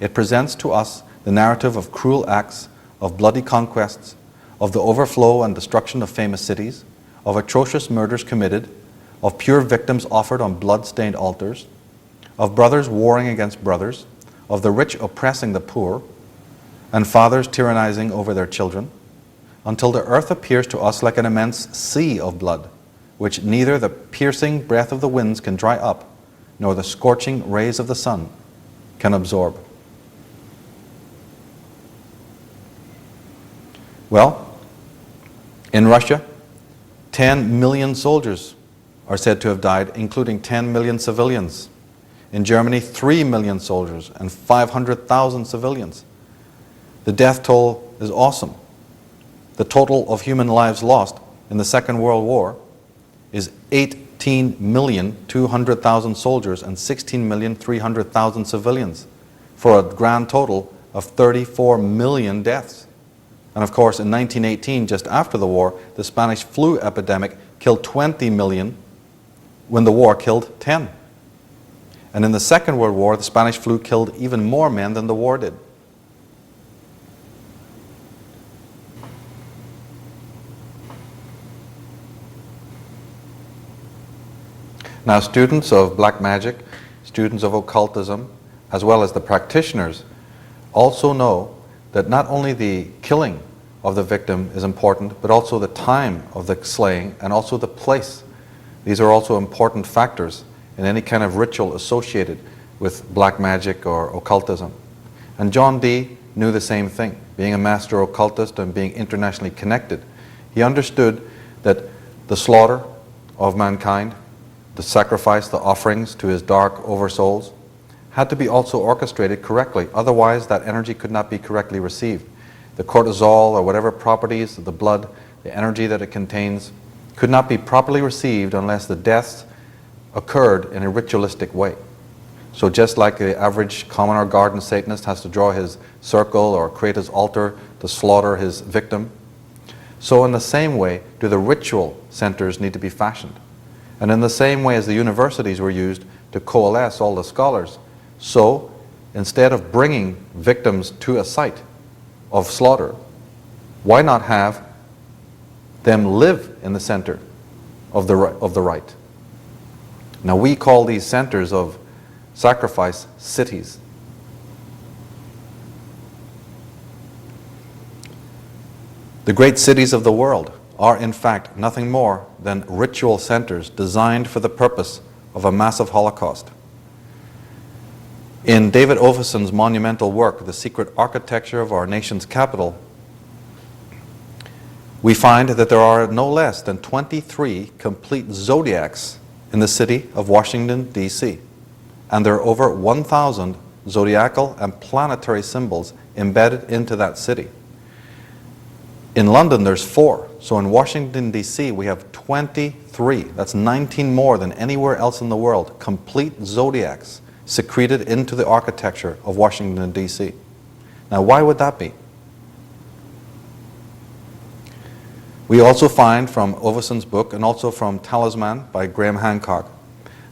It presents to us the narrative of cruel acts, of bloody conquests, of the overflow and destruction of famous cities, of atrocious murders committed, of pure victims offered on blood-stained altars, of brothers warring against brothers, of the rich oppressing the poor, and fathers tyrannizing over their children, until the earth appears to us like an immense sea of blood, which neither the piercing breath of the winds can dry up, nor the scorching rays of the sun can absorb. Well, in Russia, 10 million soldiers are said to have died, including 10 million civilians. In Germany, 3 million soldiers and 500,000 civilians. The death toll is awesome. The total of human lives lost in the Second World War is 18,200,000 soldiers and 16,300,000 civilians, for a grand total of 34 million deaths. And of course, in 1918, just after the war, the Spanish flu epidemic killed 20 million when the war killed 10. And in the Second World War, the Spanish flu killed even more men than the war did. Now, students of black magic, students of occultism, as well as the practitioners, also know that not only the killing of the victim is important, but also the time of the slaying and also the place. These are also important factors in any kind of ritual associated with black magic or occultism. And John Dee knew the same thing. Being a master occultist and being internationally connected, he understood that the slaughter of mankind, the sacrifice, the offerings to his dark oversouls, had to be also orchestrated correctly. Otherwise, that energy could not be correctly received. The cortisol or whatever properties of the blood, the energy that it contains, could not be properly received unless the deaths occurred in a ritualistic way. So just like the average common or garden Satanist has to draw his circle or create his altar to slaughter his victim, so in the same way do the ritual centers need to be fashioned. And in the same way as the universities were used to coalesce all the scholars, so instead of bringing victims to a site of slaughter, why not have them live in the center of the rite? Now, we call these centers of sacrifice cities. The great cities of the world are in fact nothing more than ritual centers designed for the purpose of a massive Holocaust. In David Oveson's monumental work, The Secret Architecture of Our Nation's Capital, we find that there are no less than 23 complete zodiacs in the city of Washington, D.C. And there are over 1,000 zodiacal and planetary symbols embedded into that city. In London, there's 4. So in Washington, D.C., we have 23. That's 19 more than anywhere else in the world. Complete zodiacs secreted into the architecture of Washington, D.C. Now, why would that be? We also find from Oveson's book and also from Talisman by Graham Hancock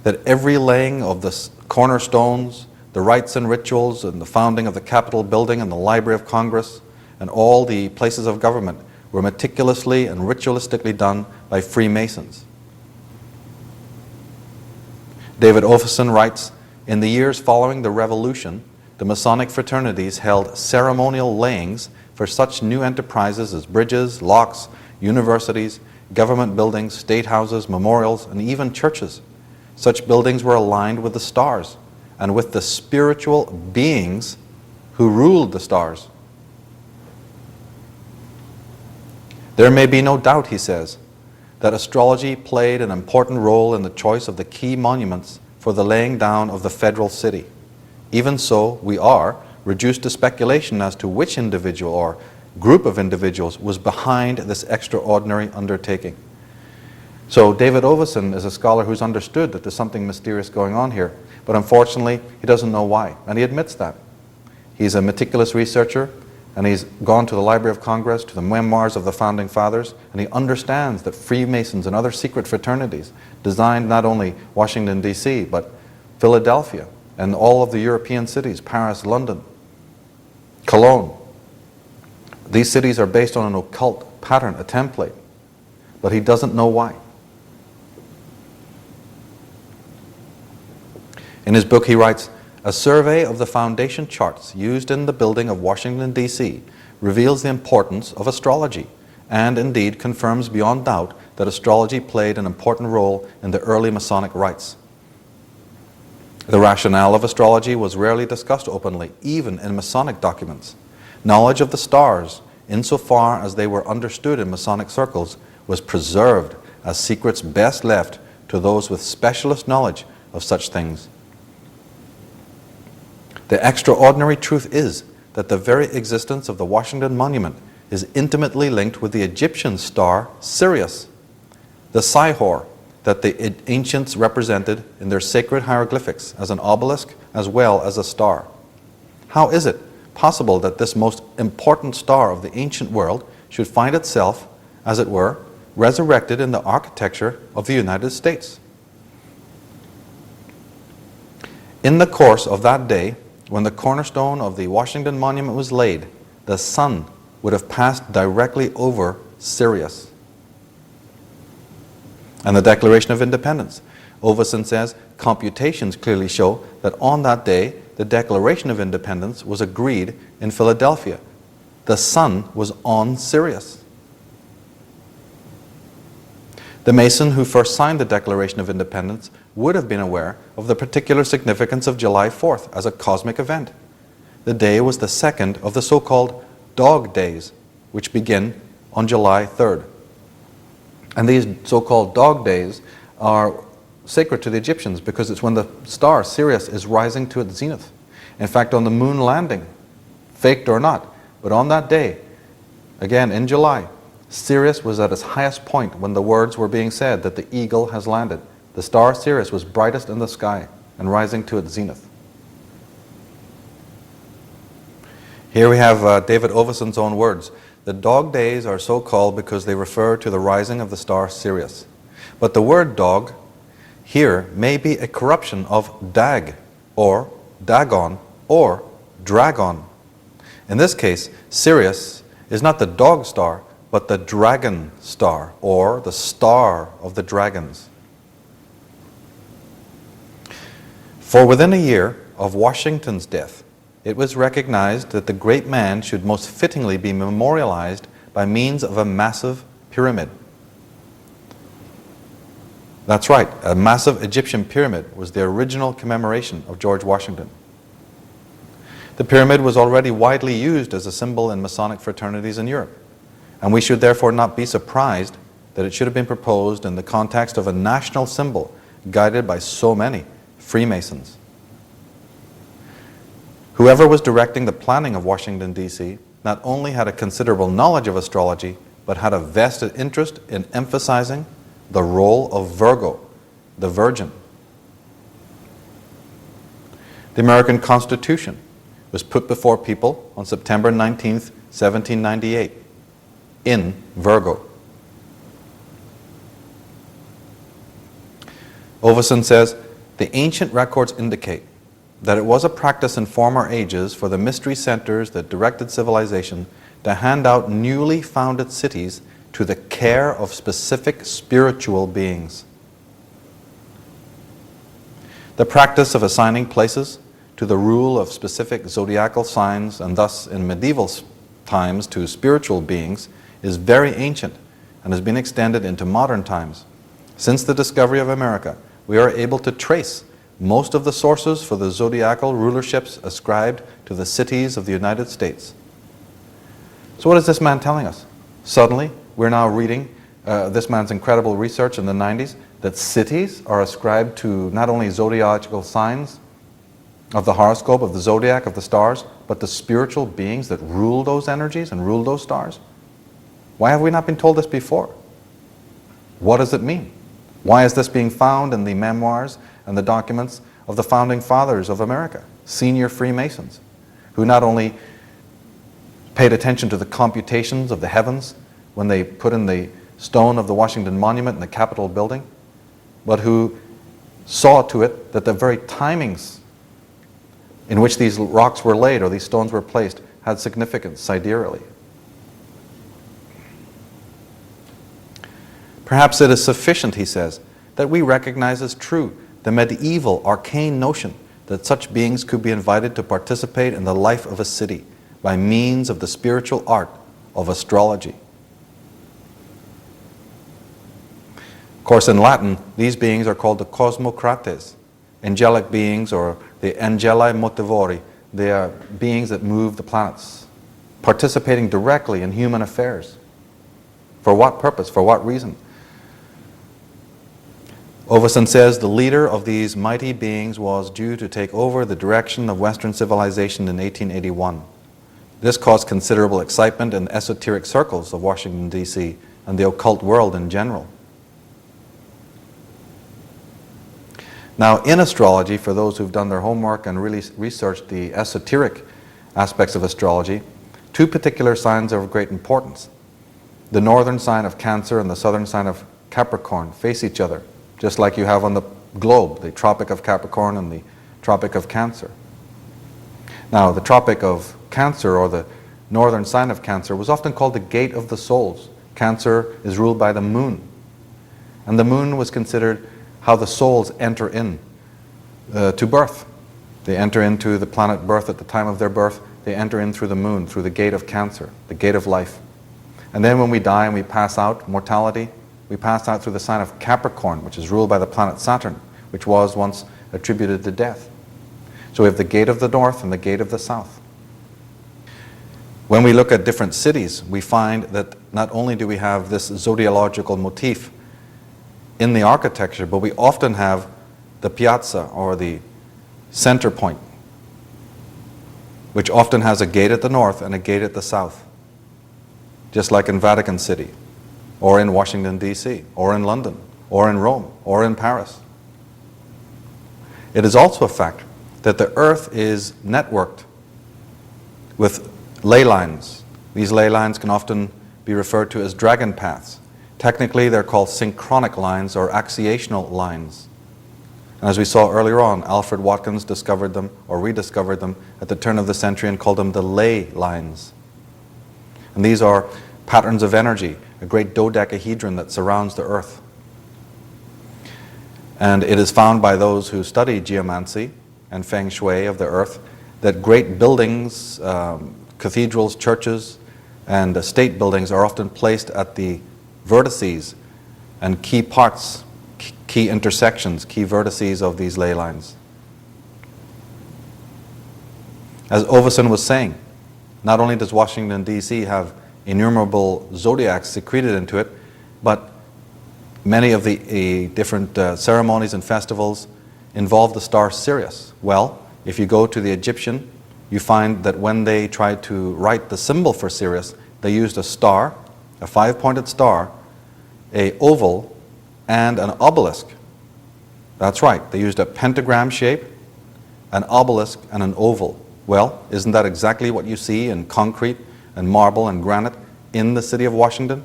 that every laying of the cornerstones, the rites and rituals, and the founding of the Capitol building and the Library of Congress and all the places of government were meticulously and ritualistically done by Freemasons. David Oveson writes, in the years following the Revolution, the Masonic fraternities held ceremonial layings for such new enterprises as bridges, locks, universities, government buildings, state houses, memorials, and even churches. Such buildings were aligned with the stars and with the spiritual beings who ruled the stars. There may be no doubt, he says, that astrology played an important role in the choice of the key monuments for the laying down of the federal city. Even so, we are reduced to speculation as to which individual or group of individuals was behind this extraordinary undertaking. So David Oveson is a scholar who's understood that there's something mysterious going on here, but unfortunately he doesn't know why, and he admits that. He's a meticulous researcher, and he's gone to the Library of Congress, to the memoirs of the Founding Fathers, and he understands that Freemasons and other secret fraternities designed not only Washington, D.C., but Philadelphia and all of the European cities, Paris, London, Cologne. These cities are based on an occult pattern, a template, but he doesn't know why. In his book he writes, "A survey of the foundation charts used in the building of Washington, D.C. reveals the importance of astrology and indeed confirms beyond doubt that astrology played an important role in the early Masonic rites. The rationale of astrology was rarely discussed openly, even in Masonic documents. Knowledge of the stars, insofar as they were understood in Masonic circles, was preserved as secrets best left to those with specialist knowledge of such things. The extraordinary truth is that the very existence of the Washington Monument is intimately linked with the Egyptian star Sirius, the Sihor that the ancients represented in their sacred hieroglyphics as an obelisk as well as a star. How is it possible that this most important star of the ancient world should find itself, as it were, resurrected in the architecture of the United States? In the course of that day, when the cornerstone of the Washington Monument was laid, the sun would have passed directly over Sirius." And the Declaration of Independence. Oveson says, "Computations clearly show that on that day, the Declaration of Independence was agreed in Philadelphia. The sun was on Sirius." The Mason who first signed the Declaration of Independence would have been aware of the particular significance of July 4th as a cosmic event. The day was the second of the so-called Dog Days, which begin on July 3rd. And these so-called Dog Days are sacred to the Egyptians because it's when the star Sirius is rising to its zenith. In fact, on the moon landing, faked or not, but on that day, again in July, Sirius was at its highest point when the words were being said that the eagle has landed. The star Sirius was brightest in the sky and rising to its zenith. Here we have David Oveson's own words. "The dog days are so called because they refer to the rising of the star Sirius. But the word dog here may be a corruption of dag, or dagon, or dragon. In this case, Sirius is not the dog star, but the dragon star, or the star of the dragons. For within a year of Washington's death, it was recognized that the great man should most fittingly be memorialized by means of a massive pyramid." That's right, a massive Egyptian pyramid was the original commemoration of George Washington. The pyramid was already widely used as a symbol in Masonic fraternities in Europe, and we should therefore not be surprised that it should have been proposed in the context of a national symbol guided by so many Freemasons. Whoever was directing the planning of Washington, D.C., not only had a considerable knowledge of astrology, but had a vested interest in emphasizing the role of Virgo, the Virgin. The American Constitution was put before people on September 19th, 1798, in Virgo. Oveson says, "The ancient records indicate that it was a practice in former ages for the mystery centers that directed civilization to hand out newly founded cities to the care of specific spiritual beings. The practice of assigning places to the rule of specific zodiacal signs, and thus in medieval times to spiritual beings, is very ancient and has been extended into modern times. Since the discovery of America, we are able to trace most of the sources for the zodiacal rulerships ascribed to the cities of the United States." So what is this man telling us? Suddenly, we're now reading this man's incredible research in the 90s, that cities are ascribed to not only zodiacal signs of the horoscope, of the zodiac, of the stars, but the spiritual beings that rule those energies and rule those stars. Why have we not been told this before? What does it mean? Why is this being found in the memoirs and the documents of the founding fathers of America, senior Freemasons, who not only paid attention to the computations of the heavens when they put in the stone of the Washington Monument in the Capitol building, but who saw to it that the very timings in which these rocks were laid or these stones were placed had significance sidereally. Perhaps it is sufficient, he says, that we recognize as true the medieval arcane notion that such beings could be invited to participate in the life of a city by means of the spiritual art of astrology. Of course, in Latin, these beings are called the cosmocrates, angelic beings, or the angeli motivori. They are beings that move the planets, participating directly in human affairs. For what purpose? For what reason? Overson says the leader of these mighty beings was due to take over the direction of Western civilization in 1881. This caused considerable excitement in esoteric circles of Washington, D.C. and the occult world in general. Now, in astrology, for those who've done their homework and really researched the esoteric aspects of astrology, two particular signs are of great importance. The northern sign of Cancer and the southern sign of Capricorn face each other, just like you have on the globe, the Tropic of Capricorn and the Tropic of Cancer. Now, the Tropic of Cancer, or the northern sign of Cancer, was often called the gate of the souls. Cancer is ruled by the moon, and the moon was considered how the souls enter in to birth. They enter into the planet birth at the time of their birth. They enter in through the moon, through the gate of Cancer, the gate of life. And then when we die and we pass out, mortality, we pass out through the sign of Capricorn, which is ruled by the planet Saturn, which was once attributed to death. So we have the gate of the north and the gate of the south. When we look at different cities, we find that not only do we have this zodiological motif in the architecture, but we often have the piazza, or the center point, which often has a gate at the north and a gate at the south, just like in Vatican City, or in Washington, D.C., or in London, or in Rome, or in Paris. It is also a fact that the Earth is networked with ley lines. These ley lines can often be referred to as dragon paths. Technically, they're called synchronic lines or axiational lines. And as we saw earlier on, Alfred Watkins discovered them or rediscovered them at the turn of the century and called them the ley lines. And these are patterns of energy, a great dodecahedron that surrounds the Earth. And it is found by those who study geomancy and feng shui of the Earth that great buildings, cathedrals, churches, and state buildings are often placed at the vertices and key parts, key intersections, key vertices of these ley lines. As Overson was saying, not only does Washington, D.C. have innumerable zodiacs secreted into it, but many of the different ceremonies and festivals involve the star Sirius. Well, if you go to the Egyptian, you find that when they tried to write the symbol for Sirius, they used a star, a five-pointed star, a oval, and an obelisk. That's right, they used a pentagram shape, an obelisk, and an oval. Well, isn't that exactly what you see in concrete and marble and granite in the city of Washington?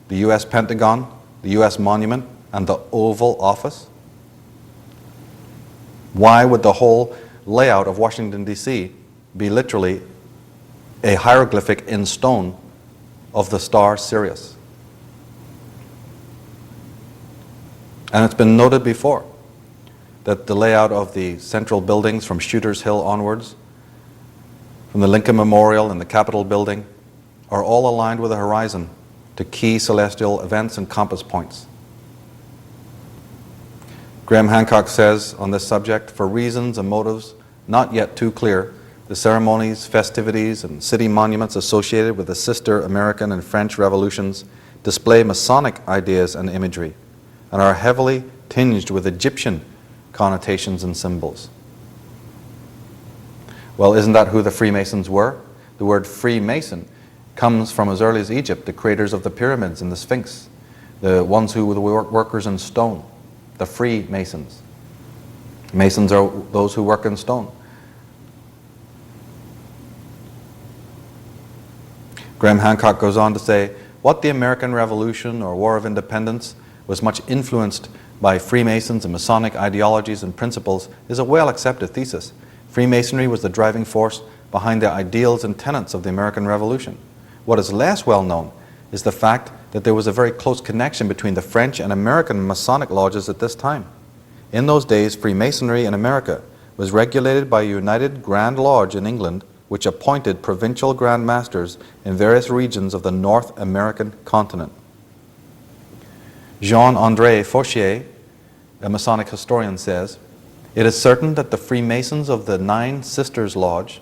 The U.S. Pentagon, the U.S. Monument, and the Oval Office? Why would the whole layout of Washington, D.C. be literally a hieroglyphic in stone of the star Sirius? And it's been noted before that the layout of the central buildings from Shooters Hill onwards, from the Lincoln Memorial and the Capitol Building, are all aligned with the horizon to key celestial events and compass points. Graham Hancock says on this subject, for reasons and motives not yet too clear, the ceremonies, festivities, and city monuments associated with the sister American and French revolutions display Masonic ideas and imagery, and are heavily tinged with Egyptian connotations and symbols. Well, isn't that who the Freemasons were? The word Freemason comes from as early as Egypt, the creators of the pyramids and the Sphinx, the ones who were the workers in stone, the Freemasons. Masons are those who work in stone. Graham Hancock goes on to say, what the American Revolution or War of Independence was much influenced by Freemasons and Masonic ideologies and principles is a well-accepted thesis. Freemasonry was the driving force behind the ideals and tenets of the American Revolution. What is less well known is the fact that there was a very close connection between the French and American Masonic lodges at this time. In those days, Freemasonry in America was regulated by a united Grand Lodge in England, which appointed provincial Grand Masters in various regions of the North American continent. Jean-André Fauchier, a Masonic historian, says, "It is certain that the Freemasons of the Nine Sisters Lodge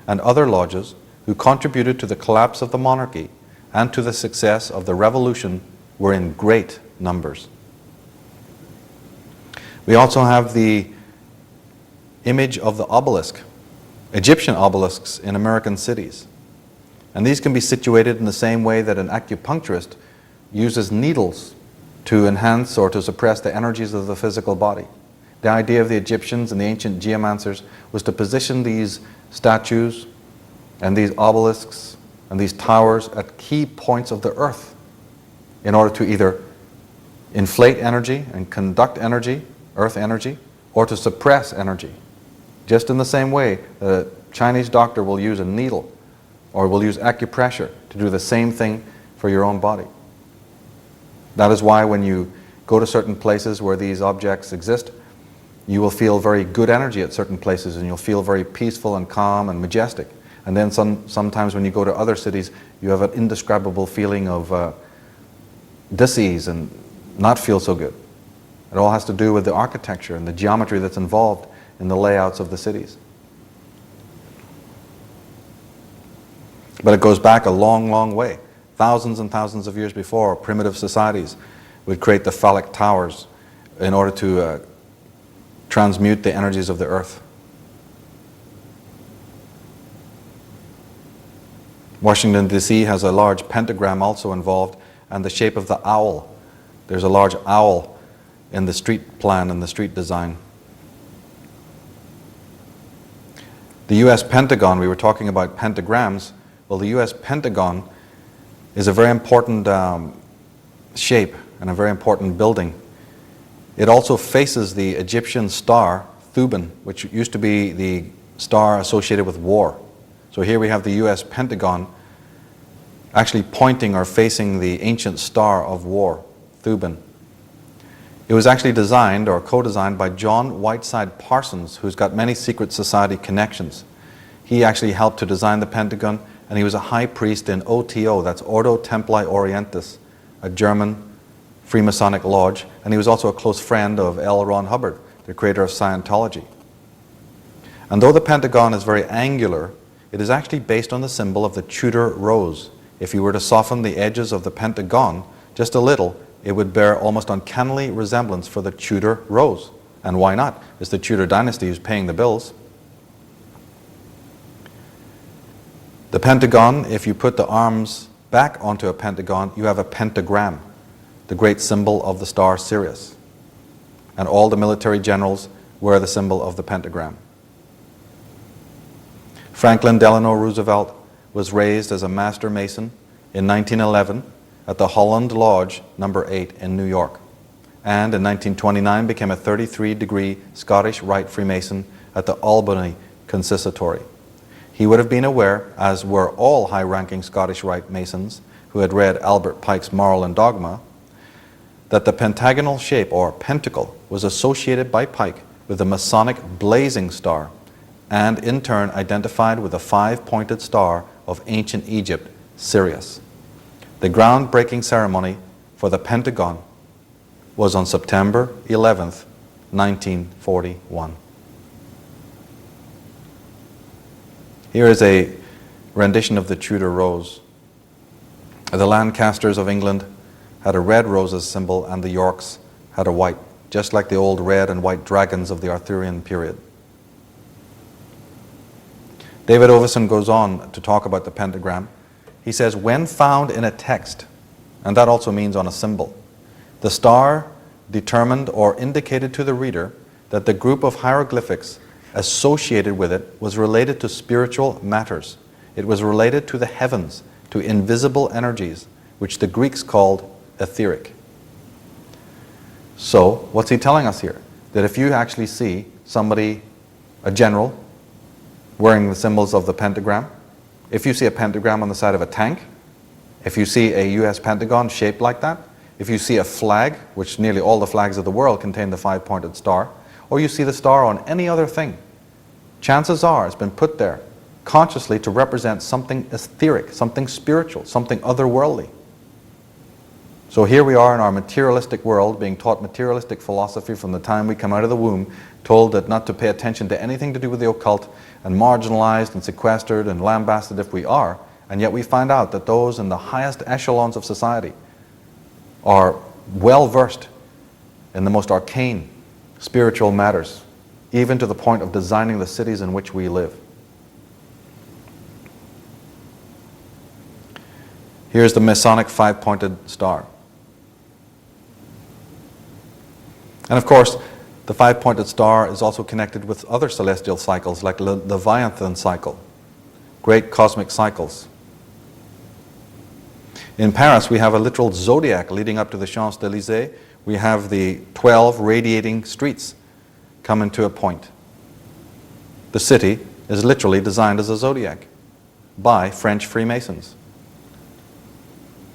and other lodges who contributed to the collapse of the monarchy and to the success of the revolution were in great numbers." We also have the image of the obelisk, Egyptian obelisks in American cities. And these can be situated in the same way that an acupuncturist uses needles to enhance or to suppress the energies of the physical body. The idea of the Egyptians and the ancient geomancers was to position these statues and these obelisks and these towers at key points of the earth in order to either inflate energy and conduct energy, earth energy, or to suppress energy. Just in the same way that a Chinese doctor will use a needle or will use acupressure to do the same thing for your own body. That is why when you go to certain places where these objects exist, you will feel very good energy at certain places, and you'll feel very peaceful and calm and majestic. And then sometimes when you go to other cities, you have an indescribable feeling of dis-ease and not feel so good. It all has to do with the architecture and the geometry that's involved in the layouts of the cities. But it goes back a long, long way. Thousands and thousands of years before, primitive societies would create the phallic towers in order to transmute the energies of the earth. Washington, D.C. has a large pentagram also involved, and the shape of the owl. There's a large owl in the street plan and the street design. The U.S. Pentagon, we were talking about pentagrams. Well, the U.S. Pentagon is a very important shape and a very important building. It also faces the Egyptian star, Thuban, which used to be the star associated with war. So here we have the U.S. Pentagon actually pointing or facing the ancient star of war, Thuban. It was actually designed or co-designed by John Whiteside Parsons, who's got many secret society connections. He actually helped to design the Pentagon, and he was a high priest in OTO, that's Ordo Templi Orientis, a German Freemasonic lodge, and he was also a close friend of L. Ron Hubbard, the creator of Scientology. And though the Pentagon is very angular, it is actually based on the symbol of the Tudor rose. If you were to soften the edges of the Pentagon just a little, it would bear almost uncannily resemblance for the Tudor rose. And why not? It's the Tudor dynasty who's paying the bills. The Pentagon, if you put the arms back onto a pentagon, you have a pentagram, the great symbol of the star Sirius. And all the military generals wear the symbol of the pentagram. Franklin Delano Roosevelt was raised as a master mason in 1911 at the Holland Lodge No. 8 in New York, and in 1929 became a 33-degree Scottish Rite Freemason at the Albany Consistory. He would have been aware, as were all high-ranking Scottish Rite Masons who had read Albert Pike's Moral and Dogma, that the pentagonal shape, or pentacle, was associated by Pike with the Masonic blazing star, and in turn identified with the five-pointed star of ancient Egypt, Sirius. The groundbreaking ceremony for the Pentagon was on September 11th, 1941. Here is a rendition of the Tudor rose. The Lancasters of England had a red rose as symbol, and the Yorks had a white, just like the old red and white dragons of the Arthurian period. David Ovison goes on to talk about the pentagram. He says, when found in a text, and that also means on a symbol, the star determined or indicated to the reader that the group of hieroglyphics associated with it was related to spiritual matters. It was related to the heavens, to invisible energies, which the Greeks called etheric. So, what's he telling us here? That if you actually see somebody, a general, wearing the symbols of the pentagram. If you see a pentagram on the side of a tank, if you see a US Pentagon shaped like that, if you see a flag, which nearly all the flags of the world contain the five-pointed star, or you see the star on any other thing, chances are it's been put there consciously to represent something etheric, something spiritual, something otherworldly. So here we are in our materialistic world, being taught materialistic philosophy from the time we come out of the womb, told that not to pay attention to anything to do with the occult, and marginalized and sequestered and lambasted if we are, and yet we find out that those in the highest echelons of society are well versed in the most arcane spiritual matters, even to the point of designing the cities in which we live. Here's the Masonic five-pointed star. And of course, the five-pointed star is also connected with other celestial cycles like the Leviathan cycle, great cosmic cycles. In Paris, we have a literal zodiac leading up to the Champs-Élysées. We have the 12 radiating streets coming to a point. The city is literally designed as a zodiac by French Freemasons.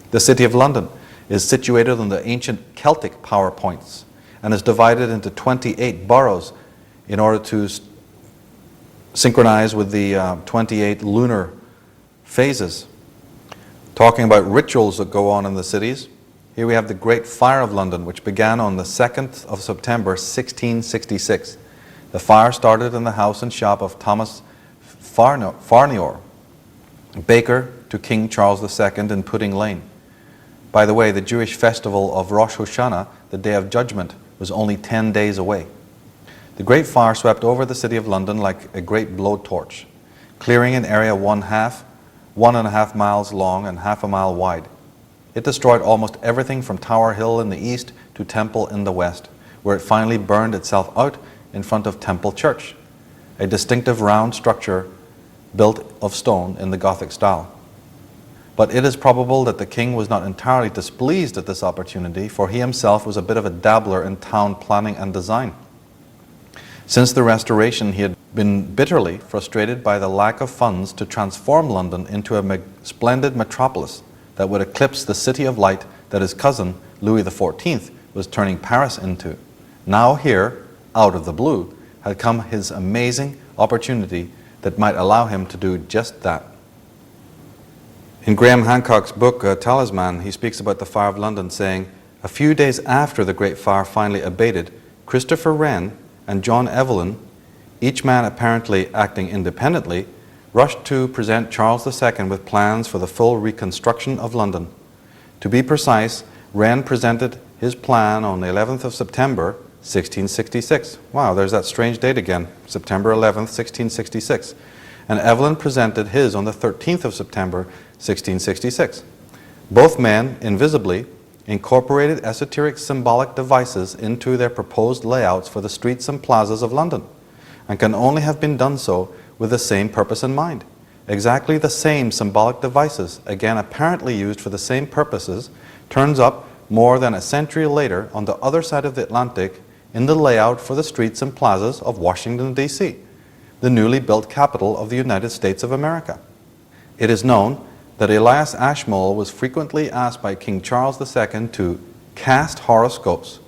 The city of London is situated on the ancient Celtic power points and is divided into 28 boroughs in order to synchronize with the 28 lunar phases. Talking about rituals that go on in the cities, here we have the Great Fire of London, which began on the 2nd of September 1666. The fire started in the house and shop of Thomas Farnior, baker to King Charles II in Pudding Lane. By the way, the Jewish festival of Rosh Hashanah, the Day of Judgment, was only 10 days away. The Great Fire swept over the city of London like a great blowtorch, clearing an area 1.5 miles long and half a mile wide. It destroyed almost everything from Tower Hill in the east to Temple in the west, where it finally burned itself out in front of Temple Church, a distinctive round structure built of stone in the Gothic style. But it is probable that the king was not entirely displeased at this opportunity, for he himself was a bit of a dabbler in town planning and design. Since the Restoration, he had been bitterly frustrated by the lack of funds to transform London into a splendid metropolis that would eclipse the city of light that his cousin, Louis XIV, was turning Paris into. Now here, out of the blue, had come his amazing opportunity that might allow him to do just that. In Graham Hancock's book, Talisman, he speaks about the Fire of London, saying, "A few days after the Great Fire finally abated, Christopher Wren and John Evelyn, each man apparently acting independently, rushed to present Charles II with plans for the full reconstruction of London. To be precise, Wren presented his plan on the 11th of September, 1666. Wow, there's that strange date again, September 11th, 1666. And Evelyn presented his on the 13th of September, 1666. Both men, invisibly, incorporated esoteric symbolic devices into their proposed layouts for the streets and plazas of London, and can only have been done so with the same purpose in mind. Exactly the same symbolic devices, again apparently used for the same purposes, turns up more than a century later on the other side of the Atlantic in the layout for the streets and plazas of Washington, D.C., the newly built capital of the United States of America. It is known that Elias Ashmole was frequently asked by King Charles II to cast horoscopes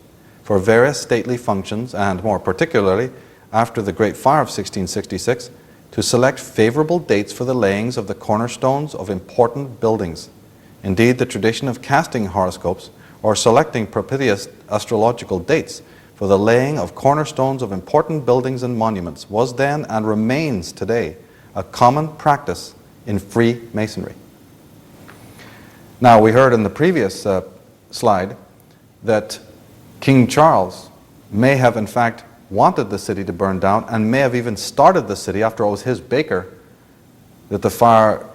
for various stately functions, and more particularly, after the Great Fire of 1666, to select favorable dates for the layings of the cornerstones of important buildings. Indeed, the tradition of casting horoscopes or selecting propitious astrological dates for the laying of cornerstones of important buildings and monuments was then and remains today a common practice in Freemasonry. Now, we heard in the previous slide that King Charles may have in fact wanted the city to burn down and may have even started the city. After all, it was his baker that the fire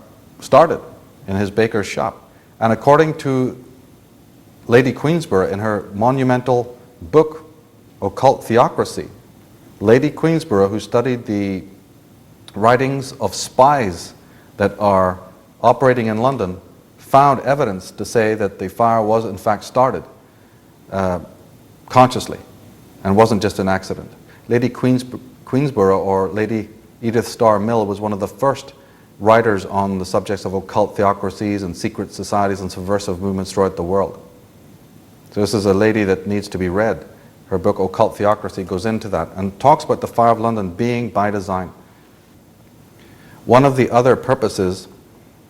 started in his baker's shop. And according to Lady Queensborough in her monumental book, Occult Theocracy, Lady Queensborough, who studied the writings of spies that are operating in London, found evidence to say that the fire was in fact started consciously and wasn't just an accident. Lady Queensborough, or Lady Edith Starr Mill was one of the first writers on the subjects of occult theocracies and secret societies and subversive movements throughout the world. So this is a lady that needs to be read. Her book, Occult Theocracy, goes into that and talks about the Fire of London being by design. One of the other purposes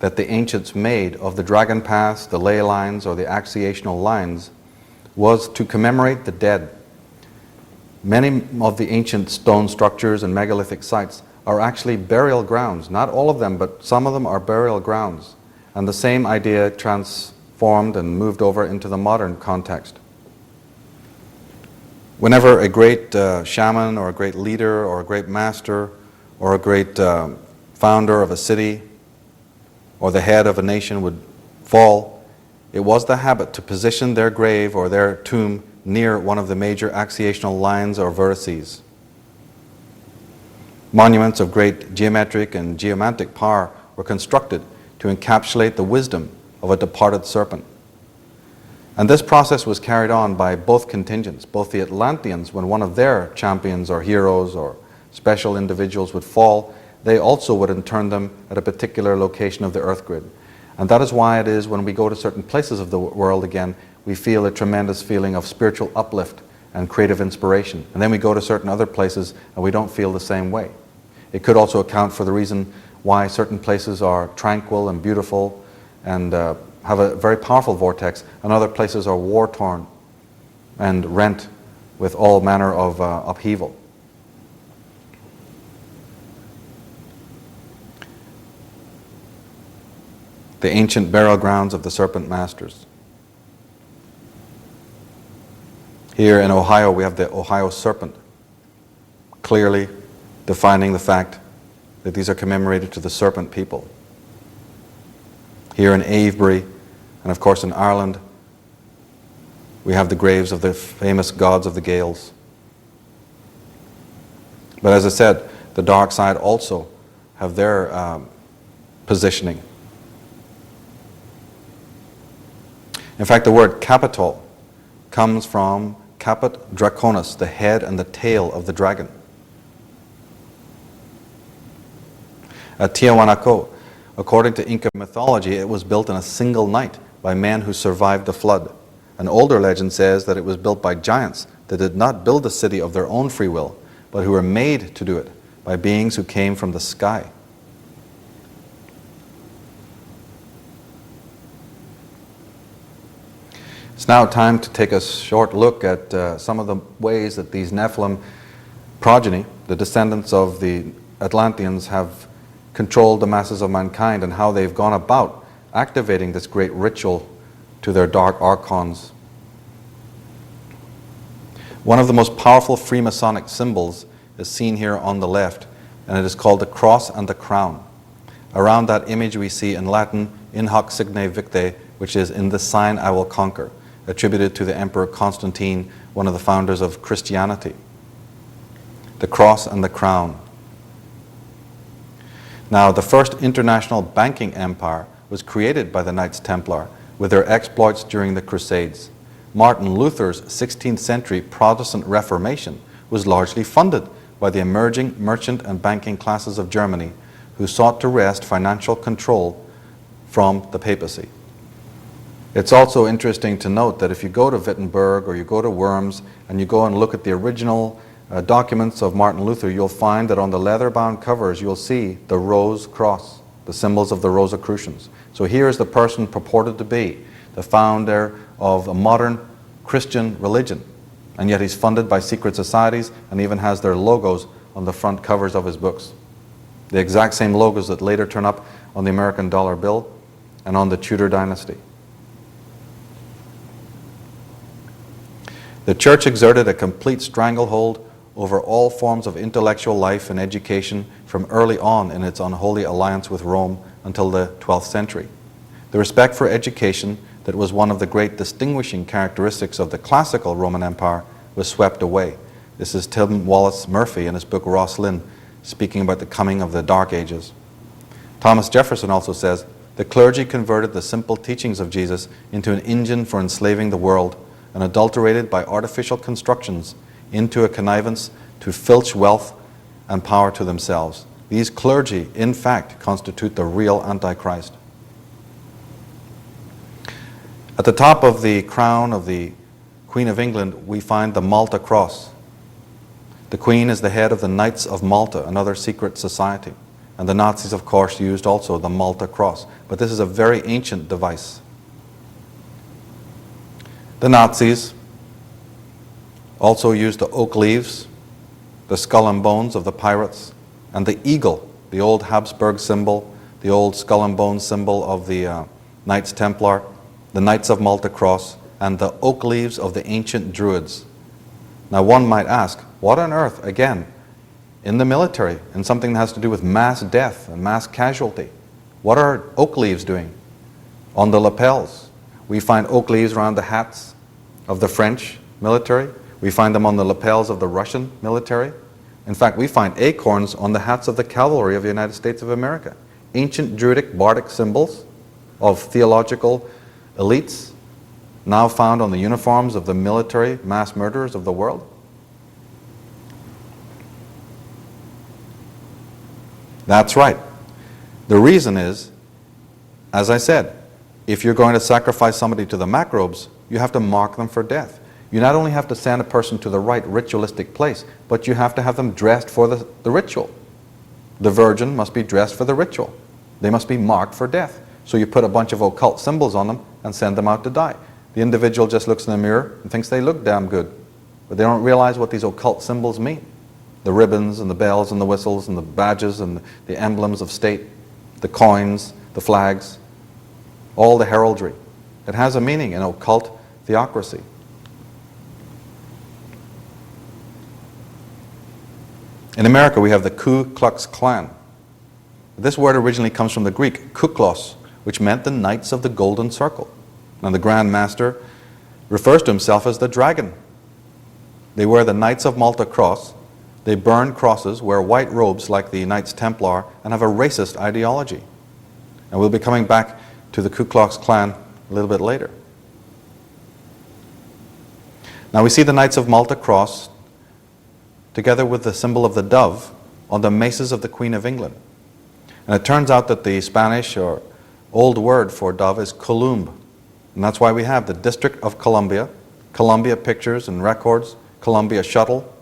that the ancients made of the dragon paths, the ley lines, or the axiational lines was to commemorate the dead. Many of the ancient stone structures and megalithic sites are actually burial grounds. Not all of them, but some of them are burial grounds. And the same idea transformed and moved over into the modern context. Whenever a great shaman or a great leader or a great master or a great founder of a city or the head of a nation would fall, it was the habit to position their grave or their tomb near one of the major axiational lines or vertices. Monuments of great geometric and geomantic power were constructed to encapsulate the wisdom of a departed serpent. And this process was carried on by both contingents, both the Atlanteans, when one of their champions or heroes or special individuals would fall, they also would intern them at a particular location of the earth grid. And that is why it is when we go to certain places of the world again, we feel a tremendous feeling of spiritual uplift and creative inspiration. And then we go to certain other places and we don't feel the same way. It could also account for the reason why certain places are tranquil and beautiful and have a very powerful vortex, and other places are war-torn and rent with all manner of upheaval. The ancient burial grounds of the serpent masters. Here in Ohio, we have the Ohio serpent, clearly defining the fact that these are commemorated to the serpent people. Here in Avebury, and of course in Ireland, we have the graves of the famous gods of the Gaels. But as I said, the dark side also have their positioning. In fact, the word Capitol comes from Caput Draconis, the head and the tail of the dragon. At Tiahuanaco, according to Inca mythology, it was built in a single night by men who survived the flood. An older legend says that it was built by giants that did not build the city of their own free will, but who were made to do it by beings who came from the sky. It's now time to take a short look at some of the ways that these Nephilim progeny, the descendants of the Atlanteans, have controlled the masses of mankind and how they've gone about activating this great ritual to their dark archons. One of the most powerful Freemasonic symbols is seen here on the left, and it is called the cross and the crown. Around that image we see in Latin, in hoc signe victe, which is in this sign I will conquer, attributed to the Emperor Constantine, one of the founders of Christianity. The cross and the crown. Now, the first international banking empire was created by the Knights Templar with their exploits during the Crusades. Martin Luther's 16th century Protestant Reformation was largely funded by the emerging merchant and banking classes of Germany, who sought to wrest financial control from the papacy. It's also interesting to note that if you go to Wittenberg or you go to Worms and you go and look at the original documents of Martin Luther, you'll find that on the leather-bound covers you'll see the rose cross, the symbols of the Rosicrucians. So here is the person purported to be the founder of a modern Christian religion, and yet he's funded by secret societies and even has their logos on the front covers of his books. The exact same logos that later turn up on the American dollar bill and on the Tudor dynasty. The church exerted a complete stranglehold over all forms of intellectual life and education from early on in its unholy alliance with Rome until the 12th century. The respect for education that was one of the great distinguishing characteristics of the classical Roman Empire was swept away. This is Tim Wallace Murphy in his book Ross Lynn, speaking about the coming of the Dark Ages. Thomas Jefferson also says, "The clergy converted the simple teachings of Jesus into an engine for enslaving the world, and adulterated by artificial constructions into a connivance to filch wealth and power to themselves." These clergy, in fact, constitute the real Antichrist. At the top of the crown of the Queen of England, we find the Malta Cross. The Queen is the head of the Knights of Malta, another secret society. And the Nazis, of course, used also the Malta Cross. But this is a very ancient device. The Nazis also used the oak leaves, the skull and bones of the pirates, and the eagle, the old Habsburg symbol, the old skull and bones symbol of the Knights Templar, the Knights of Malta Cross, and the oak leaves of the ancient Druids. Now one might ask, what on earth, again, in the military, in something that has to do with mass death and mass casualty, what are oak leaves doing? On the lapels, we find oak leaves around the hats of the French military. We find them on the lapels of the Russian military. In fact, we find acorns on the hats of the cavalry of the United States of America. Ancient Druidic bardic symbols of theological elites now found on the uniforms of the military mass murderers of the world. That's right. The reason is, as I said, if you're going to sacrifice somebody to the macrobes, you have to mark them for death. You not only have to send a person to the right ritualistic place, but you have to have them dressed for the ritual. The virgin must be dressed for the ritual. They must be marked for death. So you put a bunch of occult symbols on them and send them out to die. The individual just looks in the mirror and thinks they look damn good, but they don't realize what these occult symbols mean. The ribbons and the bells and the whistles and the badges and the emblems of state, the coins, the flags, all the heraldry. It has a meaning in occult theocracy. In America, we have the Ku Klux Klan. This word originally comes from the Greek kuklos, which meant the Knights of the Golden Circle. Now the Grand Master refers to himself as the dragon. They wear the Knights of Malta Cross. They burn crosses, wear white robes like the Knights Templar, and have a racist ideology. And we'll be coming back to the Ku Klux Klan a little bit later. Now we see the Knights of Malta Cross together with the symbol of the dove on the maces of the Queen of England. And it turns out that the Spanish or old word for dove is Columb. And that's why we have the District of Columbia, Columbia Pictures and Records, Columbia Shuttle,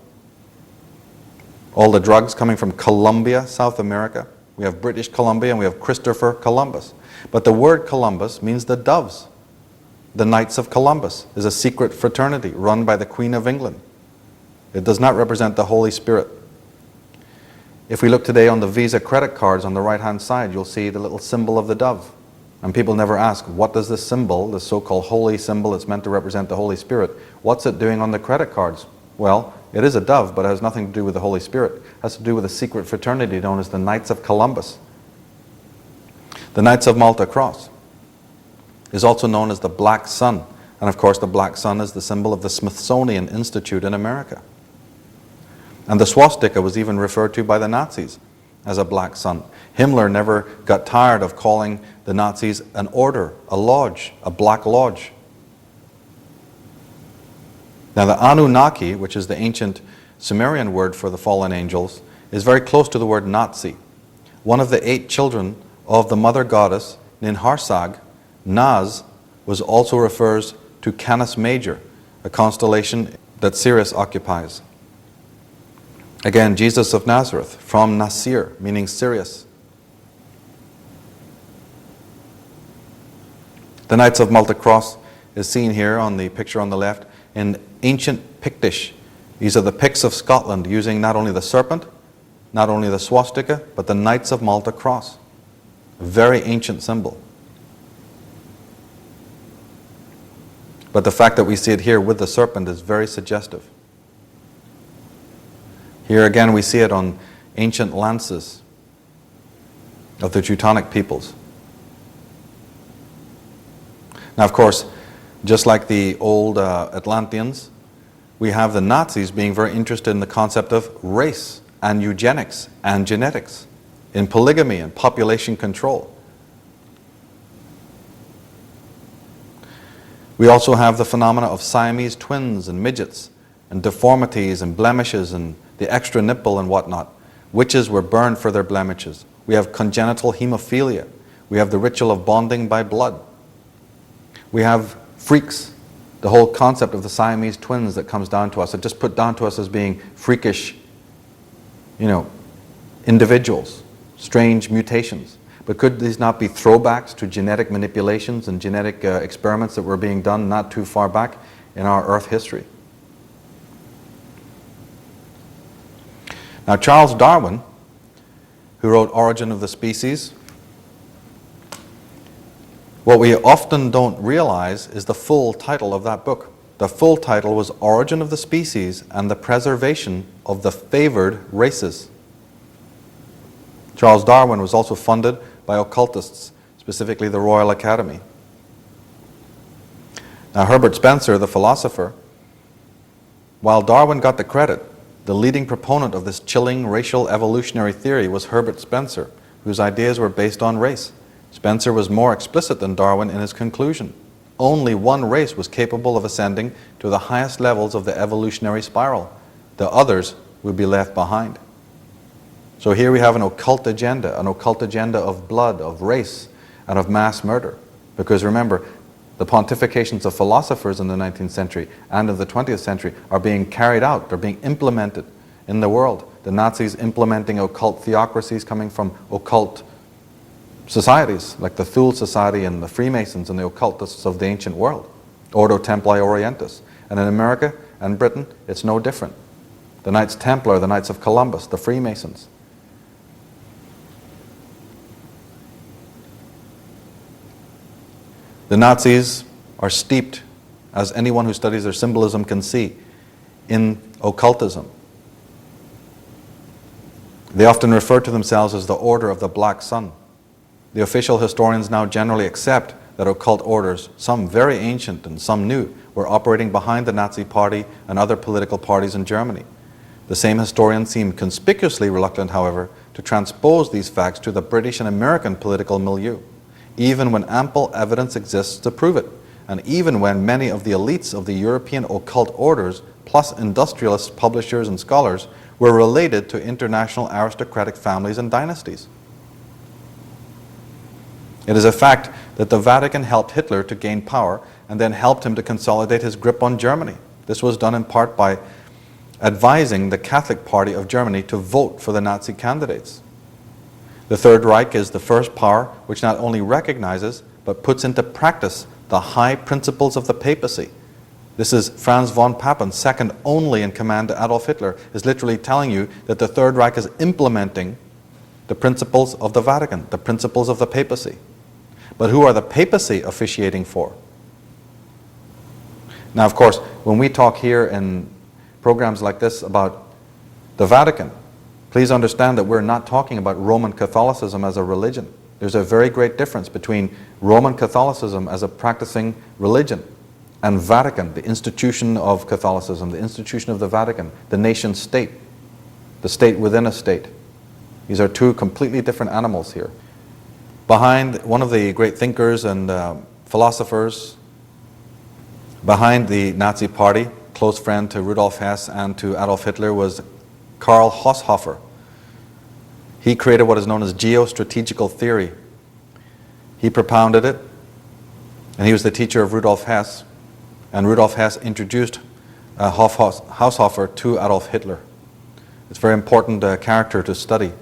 all the drugs coming from Colombia, South America. We have British Columbia and we have Christopher Columbus. But the word Columbus means the doves. The Knights of Columbus is a secret fraternity run by the Queen of England. It does not represent the Holy Spirit. If we look today on the Visa credit cards on the right-hand side, you'll see the little symbol of the dove. And people never ask, what does this symbol, this so-called holy symbol that's meant to represent the Holy Spirit, what's it doing on the credit cards? Well, it is a dove, but it has nothing to do with the Holy Spirit. It has to do with a secret fraternity known as the Knights of Columbus. The Knights of Malta Cross is also known as the Black Sun. And of course, the Black Sun is the symbol of the Smithsonian Institute in America. And the swastika was even referred to by the Nazis as a black sun. Himmler never got tired of calling the Nazis an order, a lodge, a black lodge. Now the Anunnaki, which is the ancient Sumerian word for the fallen angels, is very close to the word Nazi. One of the 8 children of the mother goddess Ninharsag, Naz, was also refers to Canis Major, a constellation that Sirius occupies. Again, Jesus of Nazareth, from Nasir, meaning Sirius. The Knights of Malta Cross is seen here on the picture on the left in ancient Pictish. These are the Picts of Scotland using not only the serpent, not only the swastika, but the Knights of Malta Cross. A very ancient symbol. But the fact that we see it here with the serpent is very suggestive. Here again we see it on ancient lances of the Teutonic peoples. Now of course, just like the old Atlanteans, we have the Nazis being very interested in the concept of race and eugenics and genetics, in polygamy and population control. We also have the phenomena of Siamese twins and midgets and deformities and blemishes and the extra nipple and whatnot. Witches were burned for their blemishes. We have congenital hemophilia. We have the ritual of bonding by blood. We have freaks, the whole concept of the Siamese twins that comes down to us, that just put down to us as being freakish, individuals, strange mutations. But could these not be throwbacks to genetic manipulations and genetic experiments that were being done not too far back in our Earth history? Now, Charles Darwin, who wrote Origin of the Species, what we often don't realize is the full title of that book. The full title was Origin of the Species and the Preservation of the Favored Races. Charles Darwin was also funded by occultists, specifically the Royal Academy. Now, Herbert Spencer, the philosopher, while Darwin got the credit, the leading proponent of this chilling racial evolutionary theory was Herbert Spencer, whose ideas were based on race. Spencer was more explicit than Darwin in his conclusion. Only one race was capable of ascending to the highest levels of the evolutionary spiral. The others would be left behind. So here we have an occult agenda of blood, of race, and of mass murder. Because remember, the pontifications of philosophers in the 19th century and of the 20th century are being carried out, they're being implemented in the world. The Nazis implementing occult theocracies coming from occult societies, like the Thule Society and the Freemasons and the occultists of the ancient world, Ordo Templi Orientis. And in America and Britain, it's no different. The Knights Templar, the Knights of Columbus, the Freemasons. The Nazis are steeped, as anyone who studies their symbolism can see, in occultism. They often refer to themselves as the Order of the Black Sun. The official historians now generally accept that occult orders, some very ancient and some new, were operating behind the Nazi Party and other political parties in Germany. The same historians seem conspicuously reluctant, however, to transpose these facts to the British and American political milieu, even when ample evidence exists to prove it, and even when many of the elites of the European occult orders, plus industrialists, publishers, and scholars, were related to international aristocratic families and dynasties. It is a fact that the Vatican helped Hitler to gain power and then helped him to consolidate his grip on Germany. This was done in part by advising the Catholic Party of Germany to vote for the Nazi candidates. The Third Reich is the first power which not only recognizes but puts into practice the high principles of the papacy. This is Franz von Papen, second only in command to Adolf Hitler, is literally telling you that the Third Reich is implementing the principles of the Vatican, the principles of the papacy. But who are the papacy officiating for? Now, of course, when we talk here in programs like this about the Vatican, please understand that we're not talking about Roman Catholicism as a religion. There's a very great difference between Roman Catholicism as a practicing religion and Vatican, the institution of Catholicism, the institution of the Vatican, the nation state, the state within a state. These are two completely different animals here. Behind one of the great thinkers and philosophers behind the Nazi Party, close friend to Rudolf Hess and to Adolf Hitler, was Karl Haushofer. He created what is known as geostrategical theory. He propounded it, and he was the teacher of Rudolf Hess, and Rudolf Hess introduced Haushofer to Adolf Hitler. It's a very important character to study.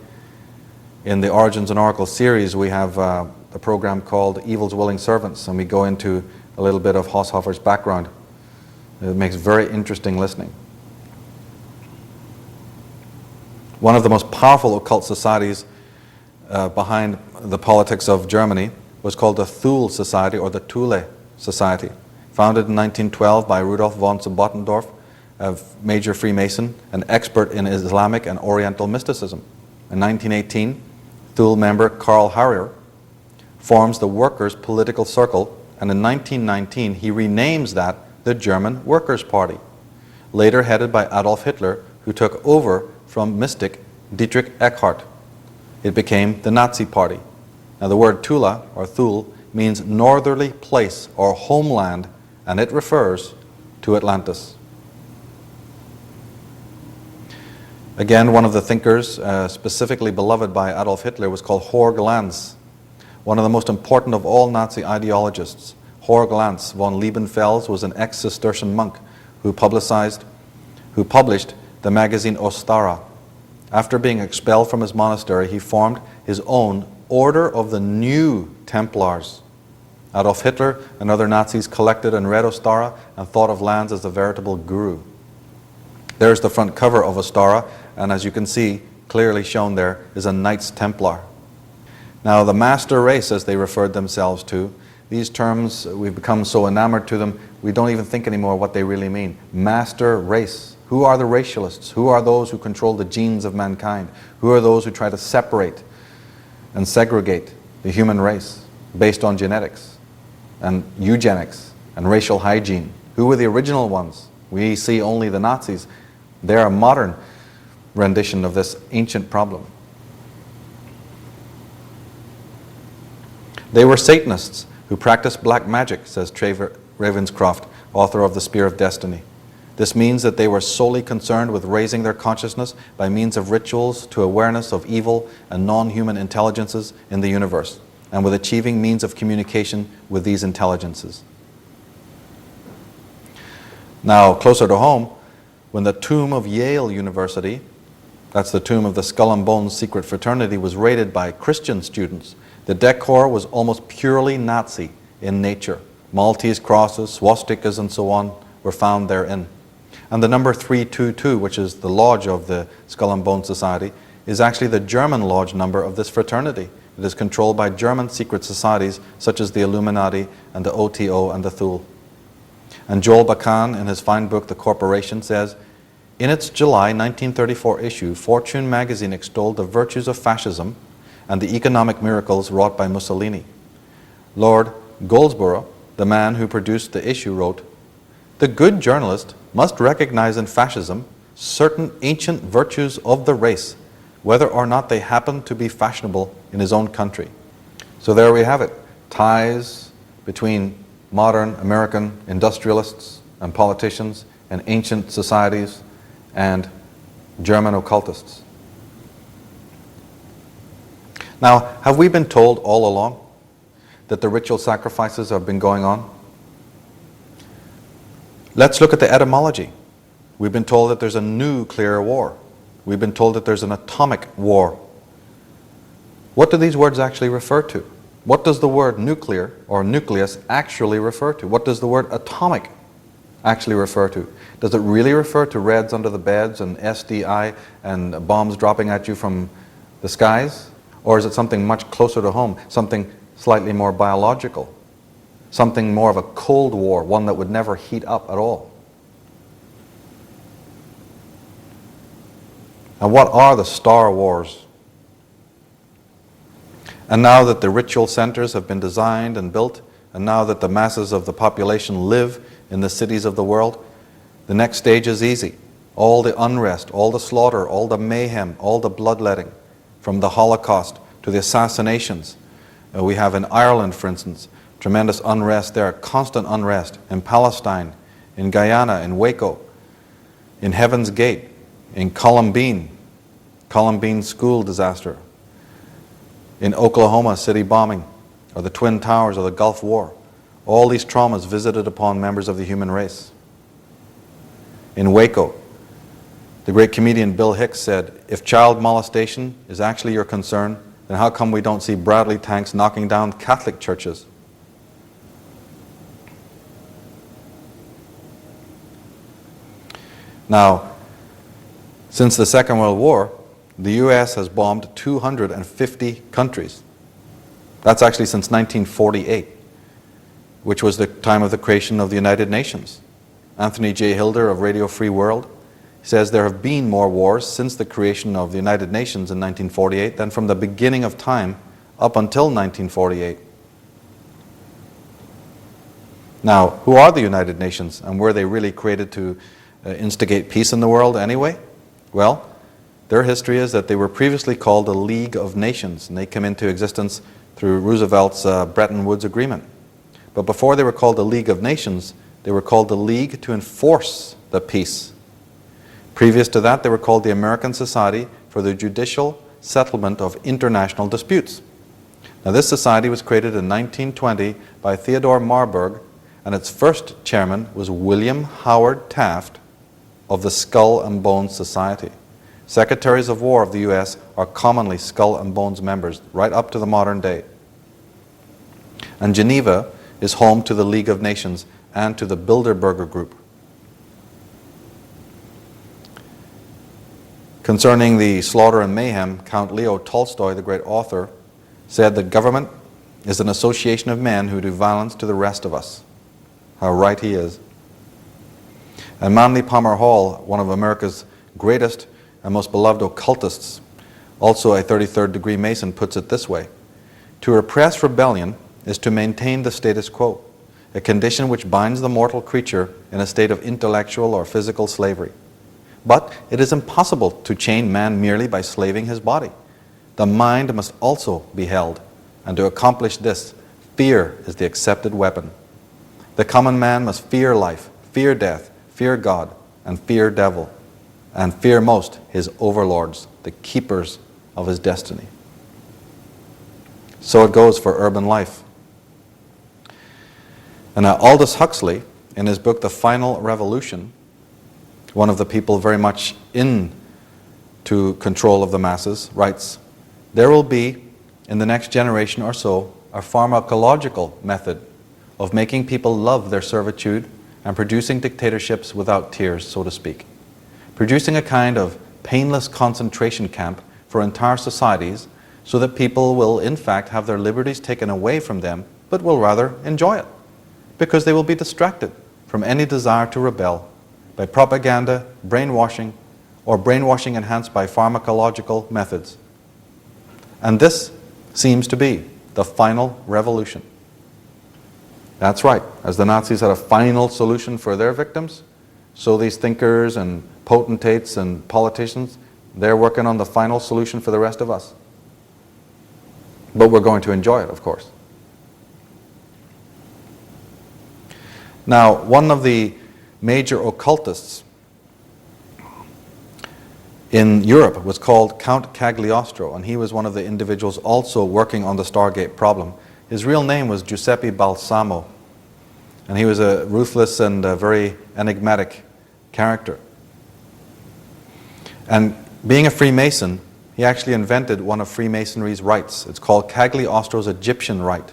In the Origins and Oracles series, we have a program called Evil's Willing Servants, and we go into a little bit of Haushofer's background. It makes very interesting listening. One of the most powerful occult societies behind the politics of Germany was called the Thule Society, or the Thule Society, founded in 1912 by Rudolf von Bottendorf, a major Freemason, an expert in Islamic and Oriental mysticism. In 1918, Thule member Karl Harrier forms the Workers' Political Circle, and in 1919 he renames that the German Workers' Party, later headed by Adolf Hitler, who took over from mystic Dietrich Eckart. It became the Nazi Party. Now the word Tula, or Thule, means northerly place or homeland, and it refers to Atlantis. Again, one of the thinkers specifically beloved by Adolf Hitler was called Jorg Lanz, one of the most important of all Nazi ideologists. Jorg Lanz von Liebenfels was an ex-Cistercian monk who published the magazine Ostara. After being expelled from his monastery, he formed his own Order of the New Templars. Adolf Hitler and other Nazis collected and read Ostara and thought of Lanz as a veritable guru. There's the front cover of Ostara, and as you can see, clearly shown there is a Knights Templar. Now, the master race, as they referred themselves to, these terms, we've become so enamored to them, we don't even think anymore what they really mean. Master race. Who are the racialists? Who are those who control the genes of mankind? Who are those who try to separate and segregate the human race based on genetics and eugenics and racial hygiene? Who were the original ones? We see only the Nazis. They're a modern rendition of this ancient problem. They were Satanists who practiced black magic, says Trevor Ravenscroft, author of The Spear of Destiny. This means that they were solely concerned with raising their consciousness by means of rituals to awareness of evil and non-human intelligences in the universe, and with achieving means of communication with these intelligences. Now, closer to home, when the tomb of Yale University, that's the tomb of the Skull and Bones secret fraternity, was raided by Christian students, the decor was almost purely Nazi in nature. Maltese crosses, swastikas, and so on were found therein. And the number 322, which is the lodge of the Skull and Bones Society, is actually the German lodge number of this fraternity. It is controlled by German secret societies such as the Illuminati and the OTO and the Thule. And Joel Bakan, in his fine book, The Corporation, says, in its July 1934 issue, Fortune magazine extolled the virtues of fascism and the economic miracles wrought by Mussolini. Lord Goldsborough, the man who produced the issue, wrote, the good journalist must recognize in fascism certain ancient virtues of the race, whether or not they happen to be fashionable in his own country. So there we have it, ties between modern American industrialists and politicians and ancient societies and German occultists. Now, have we been told all along that the ritual sacrifices have been going on? Let's look at the etymology. We've been told that there's a nuclear war. We've been told that there's an atomic war. What do these words actually refer to? What does the word nuclear or nucleus actually refer to? What does the word atomic actually refer to? Does it really refer to reds under the beds and SDI and bombs dropping at you from the skies? Or is it something much closer to home, something slightly more biological, something more of a Cold War, one that would never heat up at all? And what are the Star Wars? And now that the ritual centers have been designed and built, and now that the masses of the population live in the cities of the world, the next stage is easy. All the unrest, all the slaughter, all the mayhem, all the bloodletting, from the Holocaust to the assassinations. We have in Ireland, for instance, tremendous unrest there, constant unrest in Palestine, in Guyana, in Waco, in Heaven's Gate, in Columbine school disaster, in Oklahoma city bombing, or the Twin Towers, or the Gulf War. All these traumas visited upon members of the human race. In Waco, the great comedian Bill Hicks said, if child molestation is actually your concern, then how come we don't see Bradley tanks knocking down Catholic churches? Now, since the Second World War, the US has bombed 250 countries. That's actually since 1948, which was the time of the creation of the United Nations. Anthony J. Hilder of Radio Free World says there have been more wars since the creation of the United Nations in 1948 than from the beginning of time up until 1948. Now, who are the United Nations, and were they really created to instigate peace in the world anyway? Well, their history is that they were previously called the League of Nations, and they came into existence through Roosevelt's Bretton Woods Agreement. But before they were called the League of Nations, they were called the League to Enforce the Peace. Previous to that, they were called the American Society for the Judicial Settlement of International Disputes. Now, this society was created in 1920 by Theodore Marburg, and its first chairman was William Howard Taft of the Skull and Bones Society. Secretaries of War of the U.S. are commonly Skull and Bones members right up to the modern day. And Geneva is home to the League of Nations and to the Bilderberger Group. Concerning the slaughter and mayhem, Count Leo Tolstoy, the great author, said that government is an association of men who do violence to the rest of us. How right he is. And Manly Palmer Hall, one of America's greatest and most beloved occultists, also a 33rd degree Mason, puts it this way: to repress rebellion is to maintain the status quo, a condition which binds the mortal creature in a state of intellectual or physical slavery. But it is impossible to chain man merely by slaving his body. The mind must also be held, and to accomplish this, fear is the accepted weapon. The common man must fear life, fear death, fear God, and fear devil, and fear most his overlords, the keepers of his destiny. So it goes for urban life. And now Aldous Huxley, in his book The Final Revolution, one of the people very much into control of the masses, writes, there will be, in the next generation or so, a pharmacological method of making people love their servitude and producing dictatorships without tears, so to speak. Producing a kind of painless concentration camp for entire societies so that people will in fact have their liberties taken away from them, but will rather enjoy it, because they will be distracted from any desire to rebel by propaganda, brainwashing, or brainwashing enhanced by pharmacological methods. And this seems to be the final revolution. That's right. As the Nazis had a final solution for their victims, so these thinkers and potentates and politicians, they're working on the final solution for the rest of us. But we're going to enjoy it, of course. Now, one of the major occultists in Europe was called Count Cagliostro, and he was one of the individuals also working on the Stargate problem. His real name was Giuseppe Balsamo, and he was a ruthless and a very enigmatic character. And being a Freemason, he actually invented one of Freemasonry's rites. It's called Cagliostro's Egyptian rite.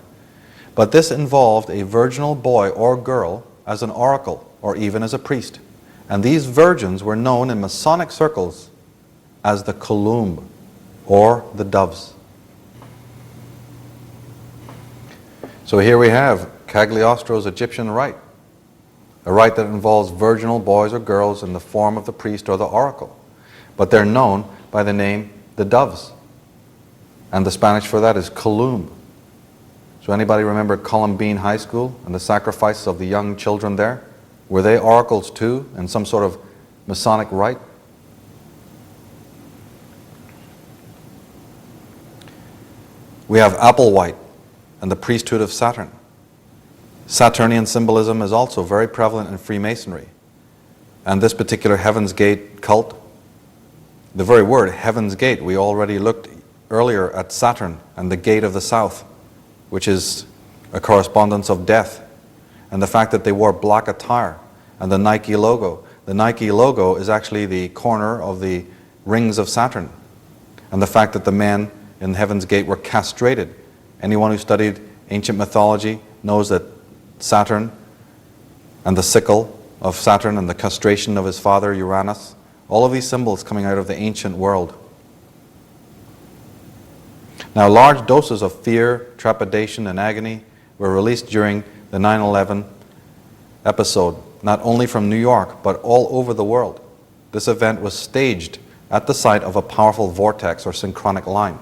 But this involved a virginal boy or girl as an oracle, or even as a priest. And these virgins were known in Masonic circles as the Columb, or the doves. So here we have Cagliostro's Egyptian rite, a rite that involves virginal boys or girls in the form of the priest or the oracle. But they're known by the name the doves. And the Spanish for that is Columb. So anybody remember Columbine High School and the sacrifice of the young children there? Were they oracles too, in some sort of Masonic rite? We have Applewhite and the priesthood of Saturn. Saturnian symbolism is also very prevalent in Freemasonry. And this particular Heaven's Gate cult, the very word Heaven's Gate, we already looked earlier at Saturn and the gate of the south, which is a correspondence of death, and the fact that they wore black attire, and the Nike logo. The Nike logo is actually the corner of the rings of Saturn, and the fact that the men in Heaven's Gate were castrated. Anyone who studied ancient mythology knows that Saturn and the sickle of Saturn and the castration of his father Uranus, all of these symbols coming out of the ancient world. Now, large doses of fear, trepidation, and agony were released during the 9/11 episode, not only from New York, but all over the world. This event was staged at the site of a powerful vortex or synchronic line.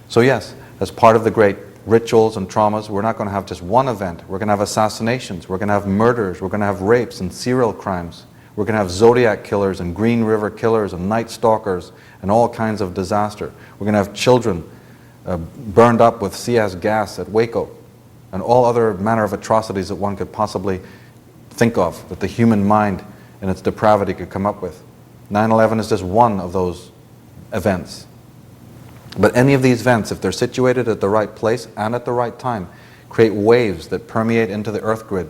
So yes, as part of the great rituals and traumas, we're not going to have just one event. We're going to have assassinations, we're going to have murders, we're going to have rapes and serial crimes. We're going to have Zodiac killers and Green River killers and night stalkers and all kinds of disaster. We're going to have children burned up with CS gas at Waco, and all other manner of atrocities that one could possibly think of, that the human mind in its depravity could come up with. 9/11 is just one of those events. But any of these events, if they're situated at the right place and at the right time, create waves that permeate into the earth grid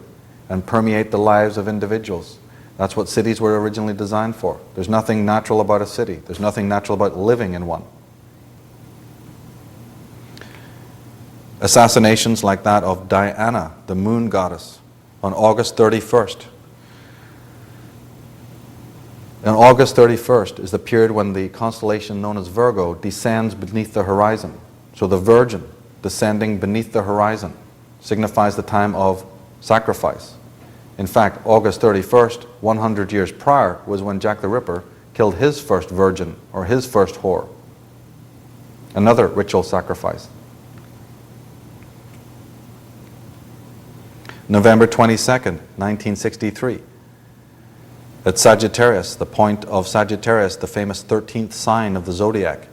and permeate the lives of individuals. That's what cities were originally designed for. There's nothing natural about a city. There's nothing natural about living in one. Assassinations like that of Diana, the moon goddess, on August 31st. And August 31st is the period when the constellation known as Virgo descends beneath the horizon. So the Virgin descending beneath the horizon signifies the time of sacrifice. In fact, August 31st, 100 years prior, was when Jack the Ripper killed his first virgin, or his first whore. Another ritual sacrifice. November 22nd, 1963. At Sagittarius, the point of Sagittarius, the famous 13th sign of the zodiac,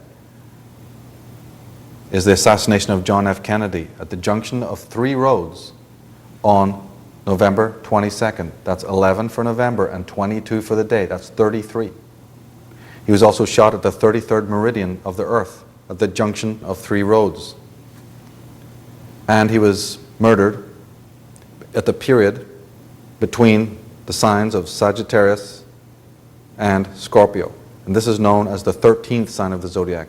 is the assassination of John F. Kennedy at the junction of 3 roads on November 22nd. That's 11 for November and 22 for the day. That's 33. He was also shot at the 33rd meridian of the Earth at the junction of 3 roads. And he was murdered at the period between the signs of Sagittarius and Scorpio. And this is known as the 13th sign of the zodiac.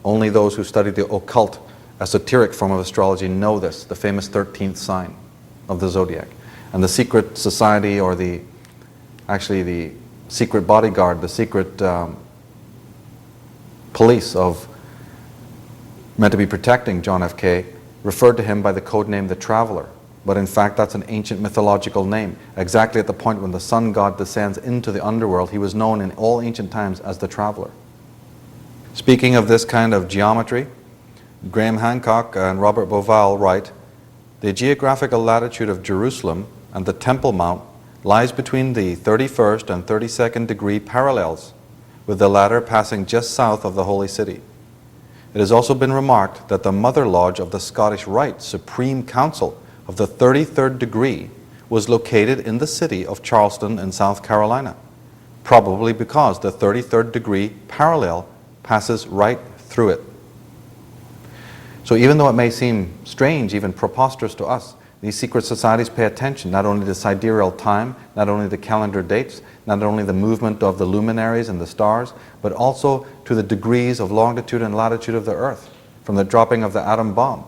Only those who study the occult, esoteric form of astrology know this, the famous 13th sign of the zodiac. And the secret society, or the secret bodyguard, the secret police of meant to be protecting John F. K. referred to him by the code name the Traveler. But in fact, that's an ancient mythological name. Exactly at the point when the sun god descends into the underworld, he was known in all ancient times as the Traveler. Speaking of this kind of geometry, Graham Hancock and Robert Bauval write, the geographical latitude of Jerusalem and the Temple Mount lies between the 31st and 32nd degree parallels, with the latter passing just south of the Holy City. It has also been remarked that the Mother Lodge of the Scottish Rite Supreme Council of the 33rd degree was located in the city of Charleston in South Carolina, probably because the 33rd degree parallel passes right through it. So even though it may seem strange, even preposterous to us, these secret societies pay attention not only to sidereal time, not only the calendar dates, not only the movement of the luminaries and the stars, but also to the degrees of longitude and latitude of the Earth, from the dropping of the atom bomb,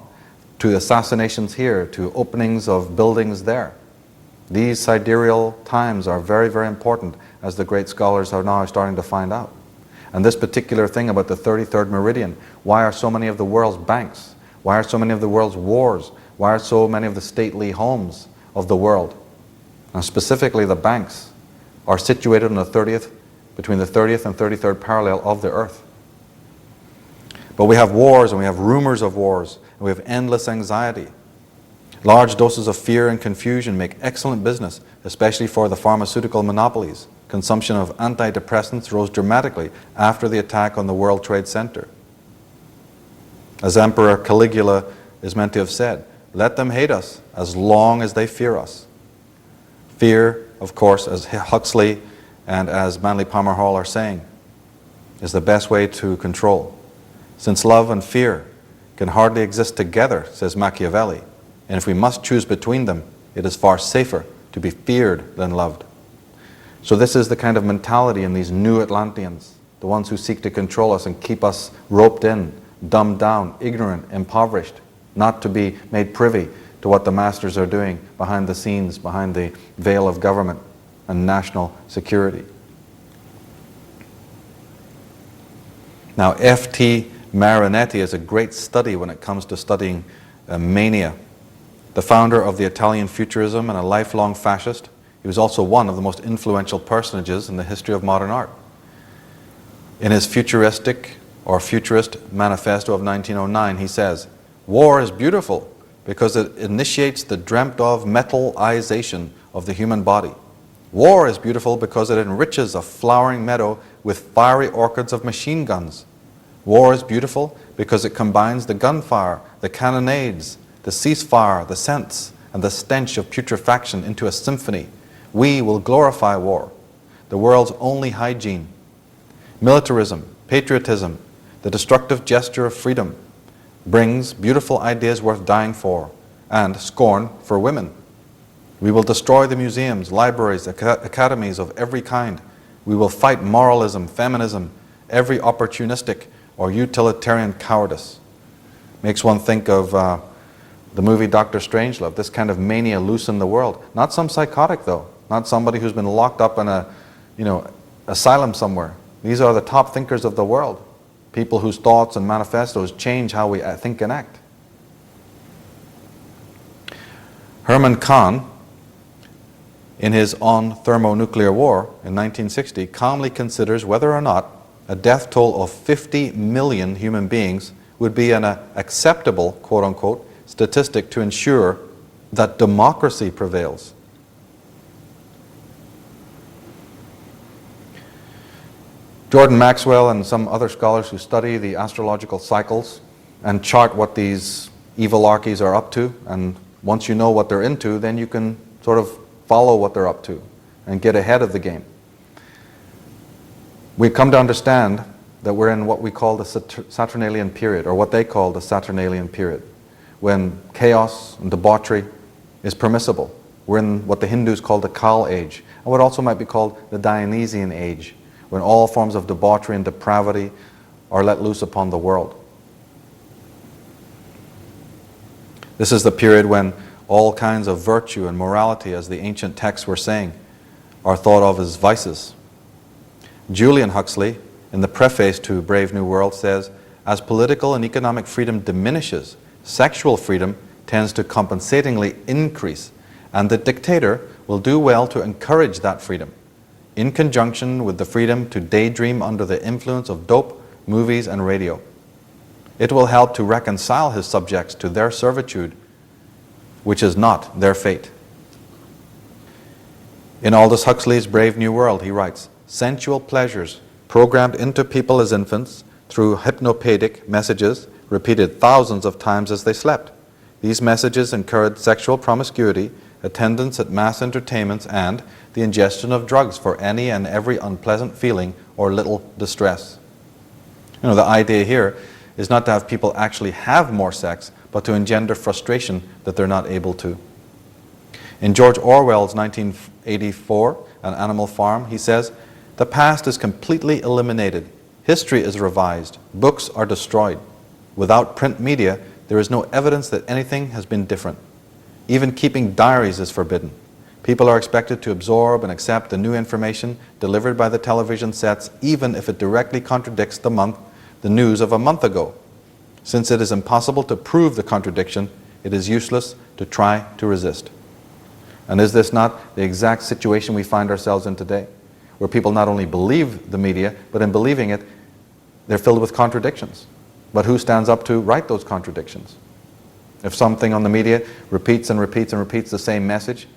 to assassinations here, to openings of buildings there. These sidereal times are very, very important, as the great scholars are now starting to find out. And this particular thing about the 33rd meridian, why are so many of the world's banks, why are so many of the world's wars, why are so many of the stately homes of the world, and specifically the banks, are situated on the 30th, between the 30th and 33rd parallel of the Earth. But we have wars, and we have rumors of wars, and we have endless anxiety. Large doses of fear and confusion make excellent business, especially for the pharmaceutical monopolies. Consumption of antidepressants rose dramatically after the attack on the World Trade Center. As Emperor Caligula is meant to have said, let them hate us as long as they fear us. Fear, of course, as Huxley and as Manly Palmer Hall are saying, is the best way to control. Since love and fear can hardly exist together, says Machiavelli, and if we must choose between them, it is far safer to be feared than loved. So this is the kind of mentality in these new Atlanteans, the ones who seek to control us and keep us roped in, dumbed down, ignorant, impoverished, not to be made privy to what the masters are doing behind the scenes, behind the veil of government and national security. Now, F.T. Marinetti is a great study when it comes to studying mania. The founder of the Italian Futurism and a lifelong fascist, he was also one of the most influential personages in the history of modern art. In his Futurist Manifesto of 1909, he says, war is beautiful because it initiates the dreamt of metallization of the human body. War is beautiful because it enriches a flowering meadow with fiery orchids of machine guns. War is beautiful because it combines the gunfire, the cannonades, the ceasefire, the scents, and the stench of putrefaction into a symphony. We will glorify war, the world's only hygiene. Militarism, patriotism, the destructive gesture of freedom, brings beautiful ideas worth dying for, and scorn for women. We will destroy the museums, libraries, academies of every kind. We will fight moralism, feminism, every opportunistic or utilitarian cowardice. Makes one think of the movie Dr. Strangelove, this kind of mania loose in the world. Not some psychotic though, not somebody who's been locked up in a asylum somewhere. These are the top thinkers of the world, people whose thoughts and manifestos change how we think and act. Herman Kahn, in his On Thermonuclear War in 1960, calmly considers whether or not a death toll of 50 million human beings would be an acceptable, quote-unquote, statistic to ensure that democracy prevails. Jordan Maxwell and some other scholars who study the astrological cycles and chart what these evilarchies are up to, and once you know what they're into, then you can sort of follow what they're up to and get ahead of the game. We've come to understand that we're in what we call the Saturnalian period, or what they call the Saturnalian period, when chaos and debauchery is permissible. We're in what the Hindus call the Kal age, and what also might be called the Dionysian age, when all forms of debauchery and depravity are let loose upon the world. This is the period when all kinds of virtue and morality, as the ancient texts were saying, are thought of as vices. Julian Huxley, in the preface to Brave New World, says, as political and economic freedom diminishes, sexual freedom tends to compensatingly increase, and the dictator will do well to encourage that freedom, in conjunction with the freedom to daydream under the influence of dope, movies, and radio. It will help to reconcile his subjects to their servitude, which is not their fate. In Aldous Huxley's Brave New World, he writes, sensual pleasures programmed into people as infants through hypnopedic messages repeated thousands of times as they slept. These messages encouraged sexual promiscuity, attendance at mass entertainments, and the ingestion of drugs for any and every unpleasant feeling or little distress. You know, the idea here is not to have people actually have more sex, but to engender frustration that they're not able to. In George Orwell's 1984, An Animal Farm, he says, the past is completely eliminated. History is revised. Books are destroyed. Without print media, there is no evidence that anything has been different. Even keeping diaries is forbidden. People are expected to absorb and accept the new information delivered by the television sets, even if it directly contradicts the news of a month ago. Since it is impossible to prove the contradiction, it is useless to try to resist. And is this not the exact situation we find ourselves in today, where people not only believe the media, but in believing it, they're filled with contradictions. But who stands up to right those contradictions? If something on the media repeats and repeats and repeats the same message,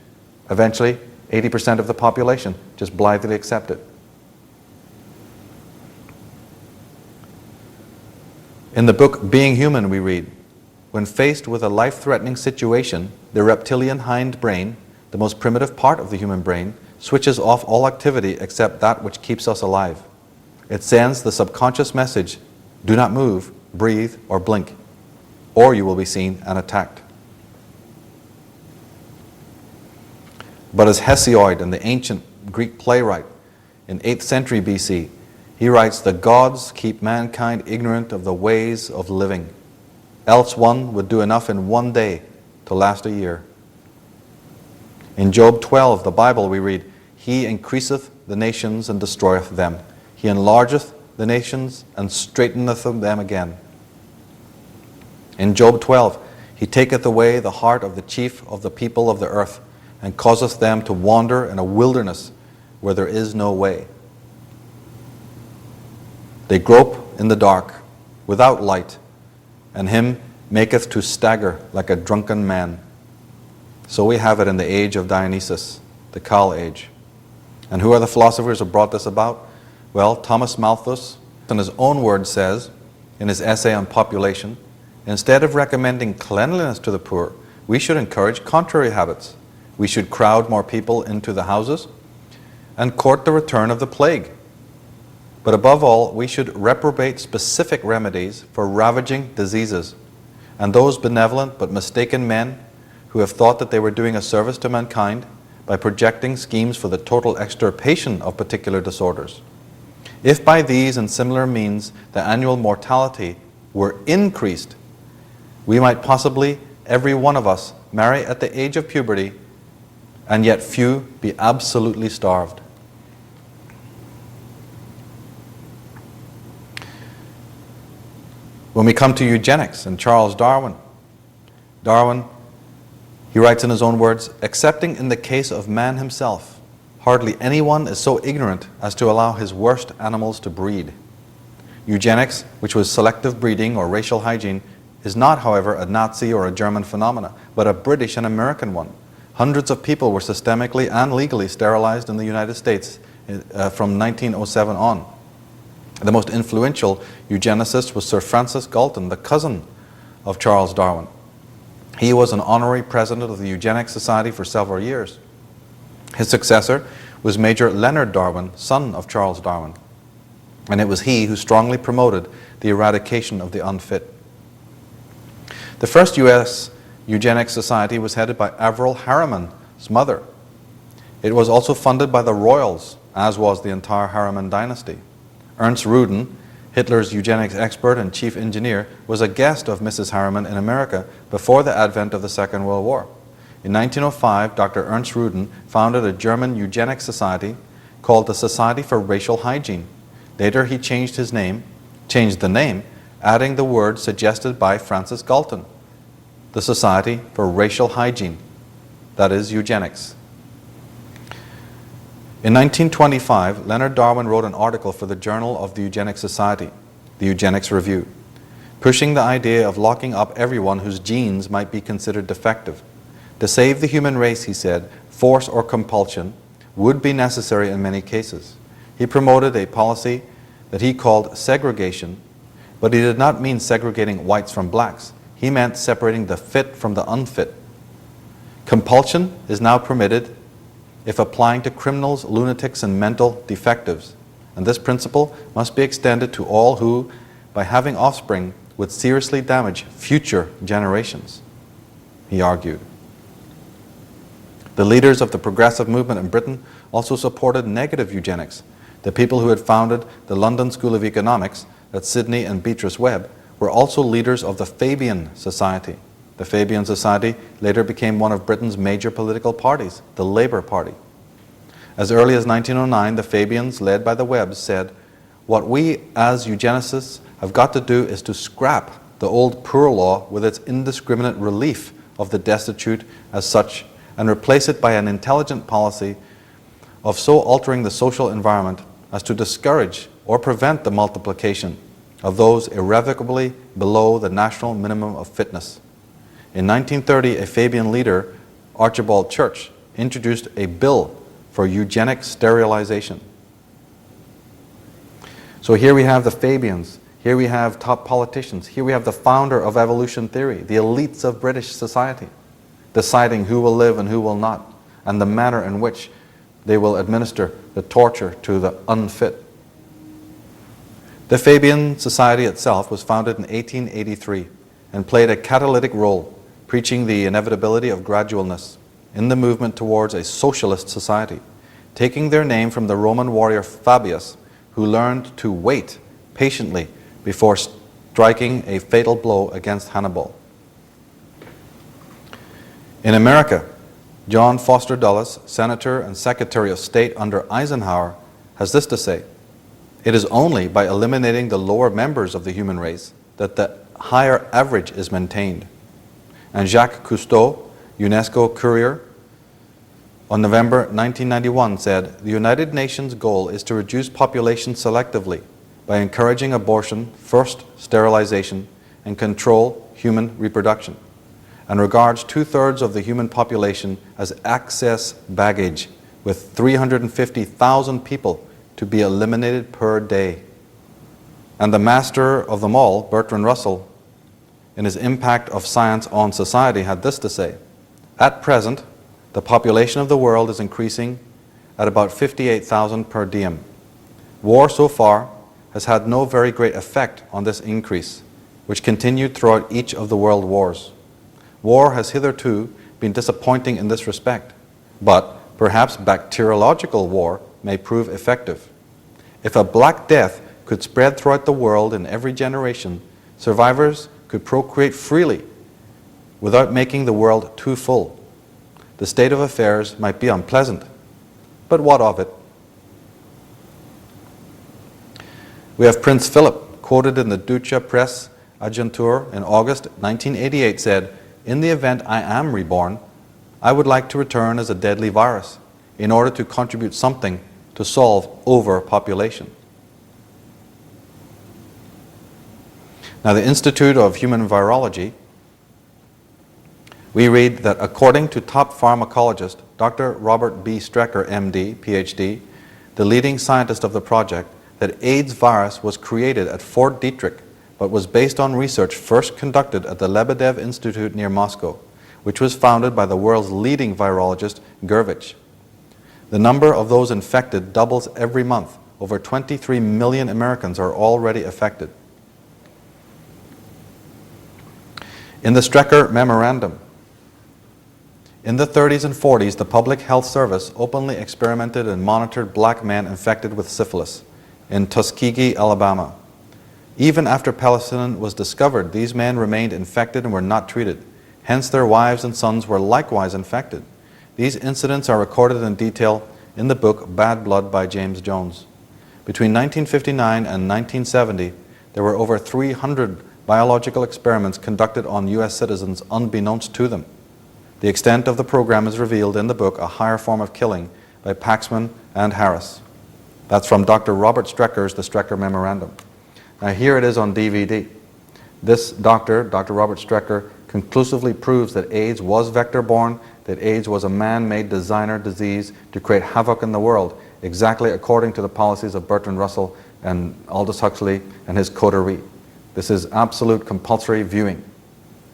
eventually 80% of the population just blithely accept it. In the book Being Human, we read, when faced with a life-threatening situation, the reptilian hindbrain, the most primitive part of the human brain, switches off all activity except that which keeps us alive. It sends the subconscious message, do not move, breathe, or blink, or you will be seen and attacked. But as Hesiod, and the ancient Greek playwright in 8th century BC, he writes, the gods keep mankind ignorant of the ways of living, else one would do enough in one day to last a year. In Job 12, the Bible, we read, he increaseth the nations and destroyeth them. He enlargeth the nations and straighteneth them again. In Job 12, he taketh away the heart of the chief of the people of the earth, and causeth them to wander in a wilderness where there is no way. They grope in the dark, without light, and him maketh to stagger like a drunken man. So we have it in the age of Dionysus, the Kal age. And who are the philosophers who brought this about? Well, Thomas Malthus, in his own words, says, in his essay on population, instead of recommending cleanliness to the poor, we should encourage contrary habits. We should crowd more people into the houses and court the return of the plague. But above all, we should reprobate specific remedies for ravaging diseases, and those benevolent but mistaken men who have thought that they were doing a service to mankind by projecting schemes for the total extirpation of particular disorders. If by these and similar means the annual mortality were increased, we might possibly, every one of us, marry at the age of puberty, and yet few be absolutely starved. When we come to eugenics and Charles Darwin, he writes in his own words, "Excepting in the case of man himself, hardly anyone is so ignorant as to allow his worst animals to breed." Eugenics, which was selective breeding or racial hygiene, is not, however, a Nazi or a German phenomena, but a British and American one. Hundreds of people were systemically and legally sterilized in the United States from 1907 on. The most influential eugenicist was Sir Francis Galton, the cousin of Charles Darwin. He was an honorary president of the Eugenics Society for several years. His successor was Major Leonard Darwin, son of Charles Darwin, and it was he who strongly promoted the eradication of the unfit. The first U.S. Eugenics Society was headed by Averell Harriman's mother. It was also funded by the royals, as was the entire Harriman dynasty. Ernst Rudin, Hitler's eugenics expert and chief engineer, was a guest of Mrs. Harriman in America before the advent of the Second World War. In 1905, Dr. Ernst Rudin founded a German eugenics society called the Society for Racial Hygiene. Later he changed the name, adding the word suggested by Francis Galton, the Society for Racial Hygiene, that is eugenics. In 1925, Leonard Darwin wrote an article for the Journal of the Eugenics Society, the Eugenics Review, pushing the idea of locking up everyone whose genes might be considered defective. To save the human race, he said, force or compulsion would be necessary in many cases. He promoted a policy that he called segregation, but he did not mean segregating whites from blacks. He meant separating the fit from the unfit. Compulsion is now permitted if applying to criminals, lunatics, and mental defectives, and this principle must be extended to all who, by having offspring, would seriously damage future generations, he argued. The leaders of the progressive movement in Britain also supported negative eugenics. The people who had founded the London School of Economics, that's Sidney and Beatrice Webb, were also leaders of the Fabian Society. The Fabian Society later became one of Britain's major political parties, the Labour Party. As early as 1909, the Fabians, led by the Webbs, said, "What we as eugenicists have got to do is to scrap the old poor law with its indiscriminate relief of the destitute as such and replace it by an intelligent policy of so altering the social environment as to discourage or prevent the multiplication of those irrevocably below the national minimum of fitness." In 1930, a Fabian leader, Archibald Church, introduced a bill for eugenic sterilization. So here we have the Fabians, here we have top politicians, here we have the founder of evolution theory, the elites of British society, deciding who will live and who will not, and the manner in which they will administer the torture to the unfit. The Fabian Society itself was founded in 1883 and played a catalytic role, preaching the inevitability of gradualness in the movement towards a socialist society, taking their name from the Roman warrior Fabius, who learned to wait patiently before striking a fatal blow against Hannibal. In America, John Foster Dulles, Senator and Secretary of State under Eisenhower, has this to say: "It is only by eliminating the lower members of the human race that the higher average is maintained." And Jacques Cousteau, UNESCO courier, on November 1991 said, "The United Nations goal is to reduce population selectively by encouraging abortion, forced sterilization, and control human reproduction, and regards 2/3 of the human population as excess baggage, with 350,000 people to be eliminated per day." And the master of them all, Bertrand Russell, in his Impact of Science on Society, had this to say: "At present, the population of the world is increasing at about 58,000 per diem. War so far has had no very great effect on this increase, which continued throughout each of the world wars. War has hitherto been disappointing in this respect, but perhaps bacteriological war may prove effective. If a Black Death could spread throughout the world in every generation, survivors could procreate freely without making the world too full. The state of affairs might be unpleasant, but what of it? We have Prince Philip, quoted in the Deutsche Presse Agentur in August 1988, said, "In the event I am reborn, I would like to return as a deadly virus in order to contribute something to solve overpopulation." Now, the Institute of Human Virology, we read that according to top pharmacologist Dr. Robert B. Strecker, MD, PhD, the leading scientist of the project, that AIDS virus was created at Fort Detrick, but was based on research first conducted at the Lebedev Institute near Moscow, which was founded by the world's leading virologist, Gervich. The number of those infected doubles every month. Over 23 million Americans are already affected. In the Strecker Memorandum, in the 30s and 40s, the Public Health Service openly experimented and monitored black men infected with syphilis in Tuskegee, Alabama. Even after penicillin was discovered, these men remained infected and were not treated. Hence, their wives and sons were likewise infected. These incidents are recorded in detail in the book Bad Blood by James Jones. Between 1959 and 1970, there were over 300 biological experiments conducted on U.S. citizens unbeknownst to them. The extent of the program is revealed in the book A Higher Form of Killing by Paxman and Harris. That's from Dr. Robert Strecker's The Strecker Memorandum. Now here it is on DVD. This Dr. Robert Strecker, conclusively proves that AIDS was vector-borne, that AIDS was a man-made designer disease to create havoc in the world, exactly according to the policies of Bertrand Russell and Aldous Huxley and his coterie. This is absolute compulsory viewing.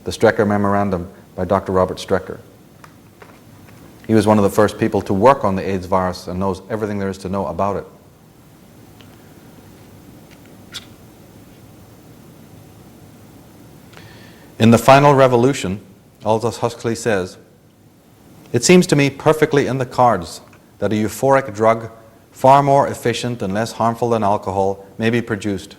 The Strecker Memorandum by Dr. Robert Strecker. He was one of the first people to work on the AIDS virus and knows everything there is to know about it. In The Final Revolution, Aldous Huxley says, "It seems to me perfectly in the cards that a euphoric drug, far more efficient and less harmful than alcohol, may be produced.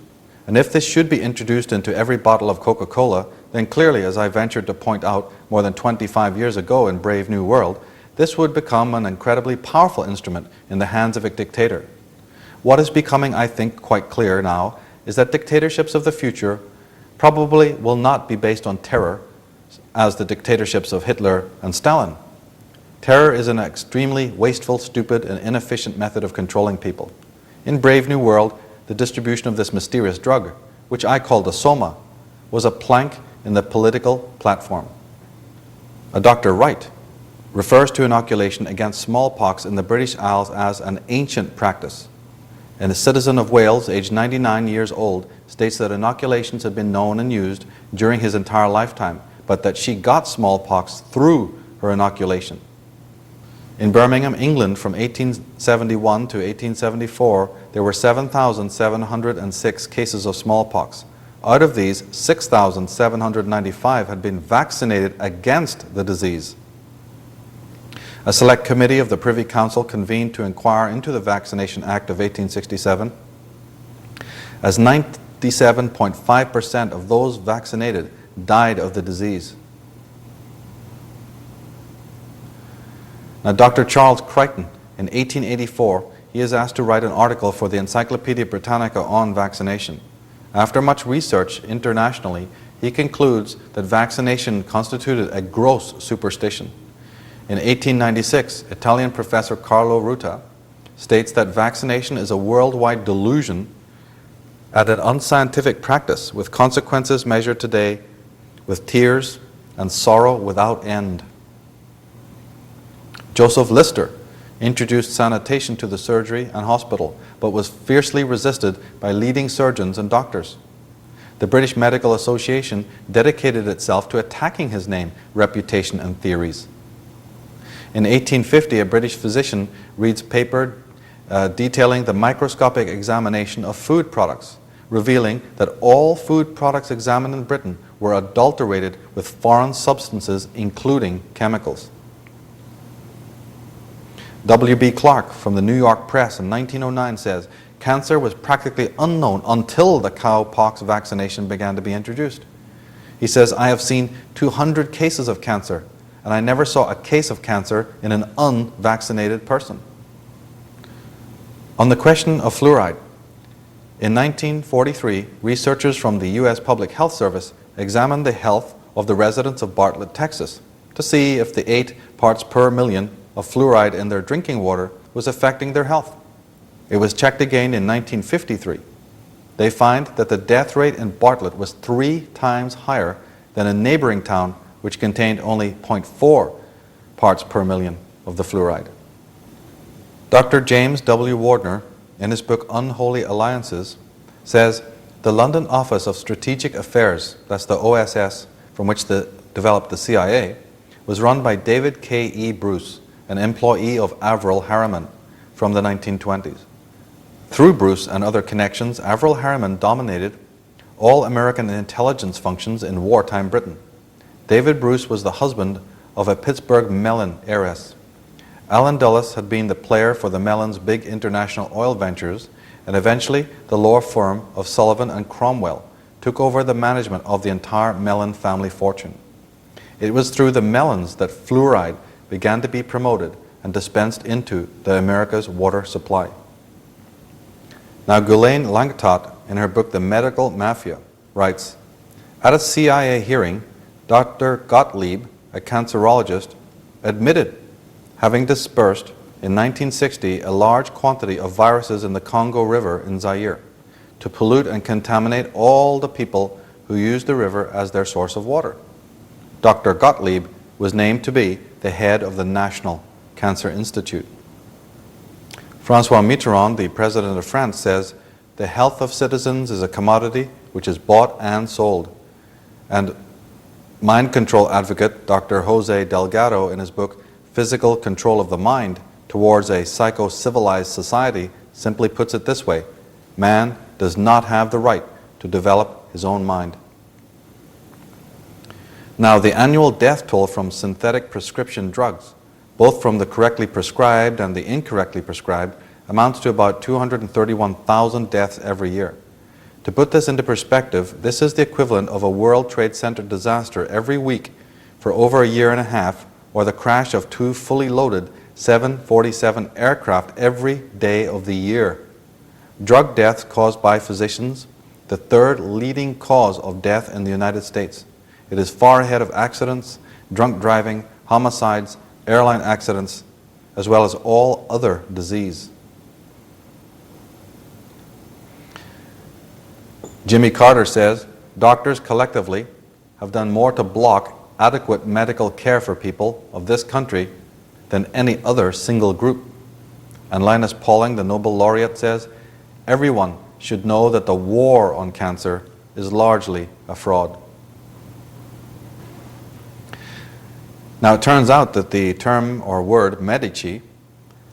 And if this should be introduced into every bottle of Coca-Cola, then clearly, as I ventured to point out more than 25 years ago in Brave New World, this would become an incredibly powerful instrument in the hands of a dictator. What is becoming, I think, quite clear now is that dictatorships of the future probably will not be based on terror as the dictatorships of Hitler and Stalin. Terror is an extremely wasteful, stupid, and inefficient method of controlling people. In Brave New World, the distribution of this mysterious drug, which I called a soma, was a plank in the political platform. A Dr. Wright refers to inoculation against smallpox in the British Isles as an ancient practice. And a citizen of Wales, aged 99 years old, states that inoculations had been known and used during his entire lifetime, but that she got smallpox through her inoculation. In Birmingham, England, from 1871 to 1874, there were 7,706 cases of smallpox. Out of these, 6,795 had been vaccinated against the disease. A select committee of the Privy Council convened to inquire into the Vaccination Act of 1867. As 97.5% of those vaccinated died of the disease. Now, Dr. Charles Crichton, in 1884, he is asked to write an article for the Encyclopedia Britannica on vaccination. After much research internationally, he concludes that vaccination constituted a gross superstition. In 1896, Italian professor Carlo Ruta states that vaccination is a worldwide delusion and an unscientific practice with consequences measured today with tears and sorrow without end. Joseph Lister introduced sanitation to the surgery and hospital, but was fiercely resisted by leading surgeons and doctors. The British Medical Association dedicated itself to attacking his name, reputation, and theories. In 1850, a British physician reads paper detailing the microscopic examination of food products, revealing that all food products examined in Britain were adulterated with foreign substances, including chemicals. W.B. Clark from the New York Press in 1909 says, cancer was practically unknown until the cowpox vaccination began to be introduced. He says, I have seen 200 cases of cancer, and I never saw a case of cancer in an unvaccinated person. On the question of fluoride, in 1943, researchers from the U.S. Public Health Service examined the health of the residents of Bartlett, Texas, to see if the 8 parts per million of fluoride in their drinking water was affecting their health. It was checked again in 1953. They find that the death rate in Bartlett was 3 times higher than a neighboring town which contained only 0.4 parts per million of the fluoride. Dr. James W. Wardner, in his book Unholy Alliances, says the London Office of Strategic Affairs, that's the OSS from which developed the CIA, was run by David K. E. Bruce, an employee of Averell Harriman from the 1920s. Through Bruce and other connections, Averell Harriman dominated all American intelligence functions in wartime Britain. David Bruce was the husband of a Pittsburgh Mellon heiress. Allen Dulles had been the player for the Mellons' big international oil ventures, and eventually the law firm of Sullivan and Cromwell took over the management of the entire Mellon family fortune. It was through the Mellons that fluoride began to be promoted and dispensed into the America's water supply. Now, Ghislaine Langtot, in her book The Medical Mafia, writes, at a CIA hearing, Dr. Gottlieb, a cancerologist, admitted having dispersed in 1960 a large quantity of viruses in the Congo River in Zaire to pollute and contaminate all the people who used the river as their source of water. Dr. Gottlieb was named to be the head of the National Cancer Institute. François Mitterrand, the president of France, says, the health of citizens is a commodity which is bought and sold. And mind control advocate Dr. Jose Delgado, in his book Physical Control of the Mind Towards a Psycho-Civilized Society, simply puts it this way: man does not have the right to develop his own mind. Now, the annual death toll from synthetic prescription drugs, both from the correctly prescribed and the incorrectly prescribed, amounts to about 231,000 deaths every year. To put this into perspective, this is the equivalent of a World Trade Center disaster every week for over a year and a half, or the crash of 2 fully loaded 747 aircraft every day of the year. Drug deaths caused by physicians, the 3rd leading cause of death in the United States. It is far ahead of accidents, drunk driving, homicides, airline accidents, as well as all other disease. Jimmy Carter says, doctors collectively have done more to block adequate medical care for people of this country than any other single group. And Linus Pauling, the Nobel laureate, says, everyone should know that the war on cancer is largely a fraud. Now, it turns out that the term or word Medici,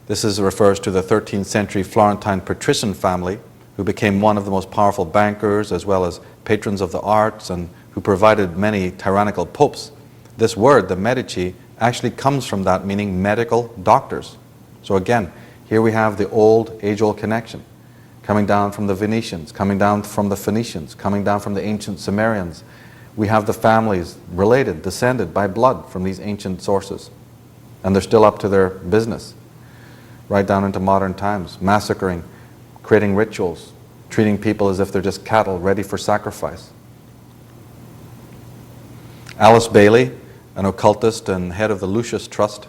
refers to the 13th century Florentine patrician family who became one of the most powerful bankers as well as patrons of the arts and who provided many tyrannical popes. This word, the Medici, actually comes from that, meaning medical doctors. So again, here we have the age-old connection, coming down from the Venetians, coming down from the Phoenicians, coming down from the ancient Sumerians. We have the families related, descended by blood from these ancient sources. And they're still up to their business, right down into modern times, massacring, creating rituals, treating people as if they're just cattle ready for sacrifice. Alice Bailey, an occultist and head of the Lucius Trust,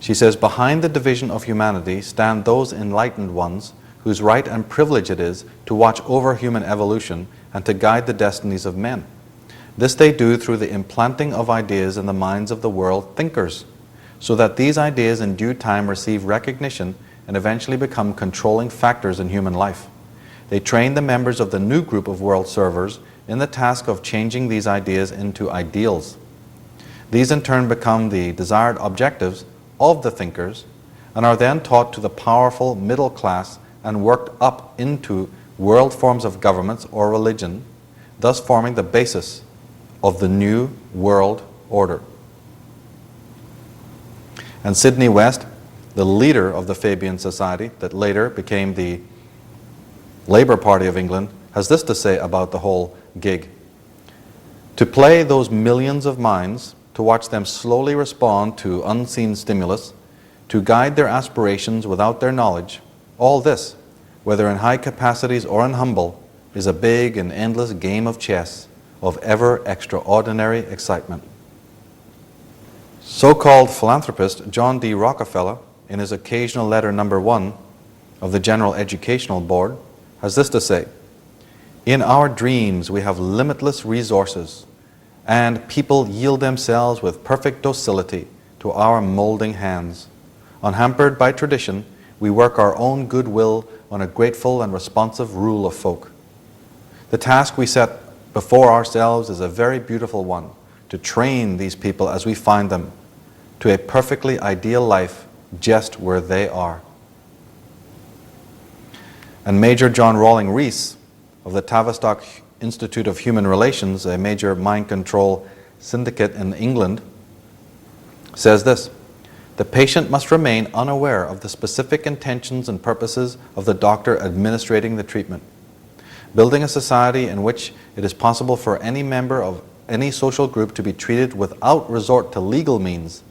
she says, behind the division of humanity stand those enlightened ones whose right and privilege it is to watch over human evolution and to guide the destinies of men. This they do through the implanting of ideas in the minds of the world thinkers, so that these ideas in due time receive recognition and eventually become controlling factors in human life. They train the members of the new group of world servers in the task of changing these ideas into ideals. These in turn become the desired objectives of the thinkers, and are then taught to the powerful middle class and worked up into world forms of governments or religion, thus forming the basis of the New World Order. And Sidney West, the leader of the Fabian Society that later became the Labour Party of England, has this to say about the whole gig. To play those millions of minds, to watch them slowly respond to unseen stimulus, to guide their aspirations without their knowledge, all this, whether in high capacities or in humble, is a big and endless game of chess of ever extraordinary excitement. So-called philanthropist John D. Rockefeller, in his occasional letter number 1 of the General Educational Board, has this to say: "In our dreams we have limitless resources, and people yield themselves with perfect docility to our molding hands. Unhampered by tradition, we work our own goodwill on a grateful and responsive rule of folk. The task we set before ourselves is a very beautiful one, to train these people as we find them to a perfectly ideal life just where they are." And Major John Rawling Rees of the Tavistock Institute of Human Relations, a major mind control syndicate in England, says this: "The patient must remain unaware of the specific intentions and purposes of the doctor administrating the treatment. Building a society in which it is possible for any member of any social group to be treated without resort to legal means,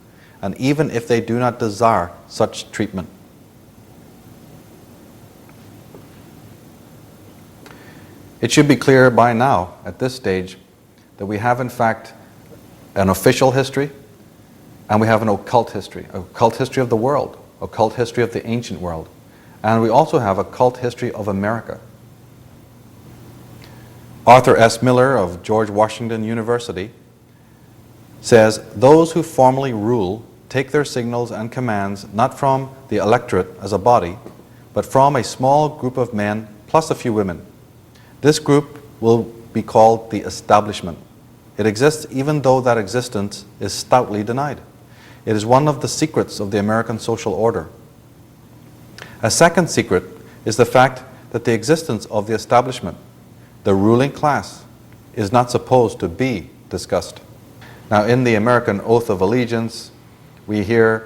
and even if they do not desire such treatment." It should be clear by now, at this stage, that we have in fact an official history and we have an occult history of the world, occult history of the ancient world, and we also have a occult history of America. Arthur S. Miller of George Washington University says, "Those who formally rule take their signals and commands not from the electorate as a body, but from a small group of men plus a few women. This group will be called the establishment. It exists even though that existence is stoutly denied. It is one of the secrets of the American social order. A second secret is the fact that the existence of the establishment, the ruling class, is not supposed to be discussed." Now, in the American Oath of Allegiance, we hear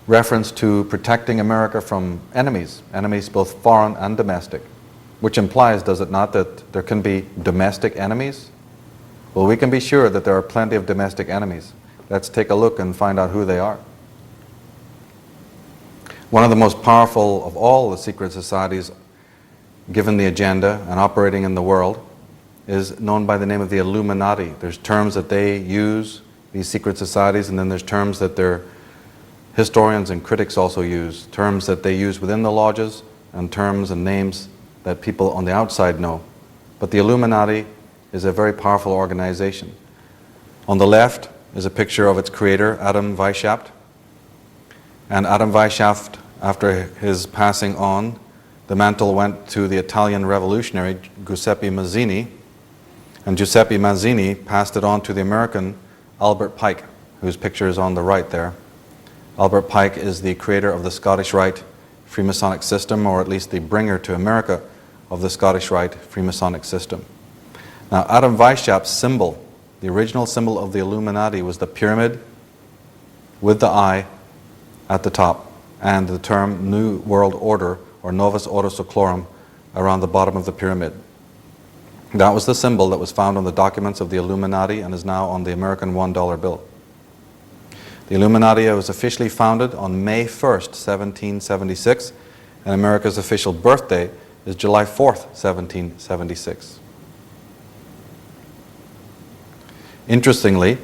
reference to protecting America from enemies both foreign and domestic, which implies, does it not, that there can be domestic enemies? Well, we can be sure that there are plenty of domestic enemies. Let's take a look and find out who they are. One of the most powerful of all the secret societies, given the agenda and operating in the world, is known by the name of the Illuminati. There's terms that they use, these secret societies, and then there's terms that their historians and critics also use, terms that they use within the lodges and terms and names that people on the outside know. But the Illuminati is a very powerful organization. On the left is a picture of its creator, Adam Weishaupt. And Adam Weishaupt, after his passing on, the mantle went to the Italian revolutionary Giuseppe Mazzini, and Giuseppe Mazzini passed it on to the American Albert Pike, whose picture is on the right there. Albert Pike is the creator of the Scottish Rite Freemasonic system, or at least the bringer to America of the Scottish Rite Freemasonic system. Now, Adam Weishaupt's symbol, the original symbol of the Illuminati, was the pyramid with the eye at the top and the term New World Order, or Novus Ordo Seclorum, around the bottom of the pyramid. That was the symbol that was found on the documents of the Illuminati and is now on the American $1 bill. The Illuminati was officially founded on May 1st, 1776, and America's official birthday is July 4th, 1776. Interestingly,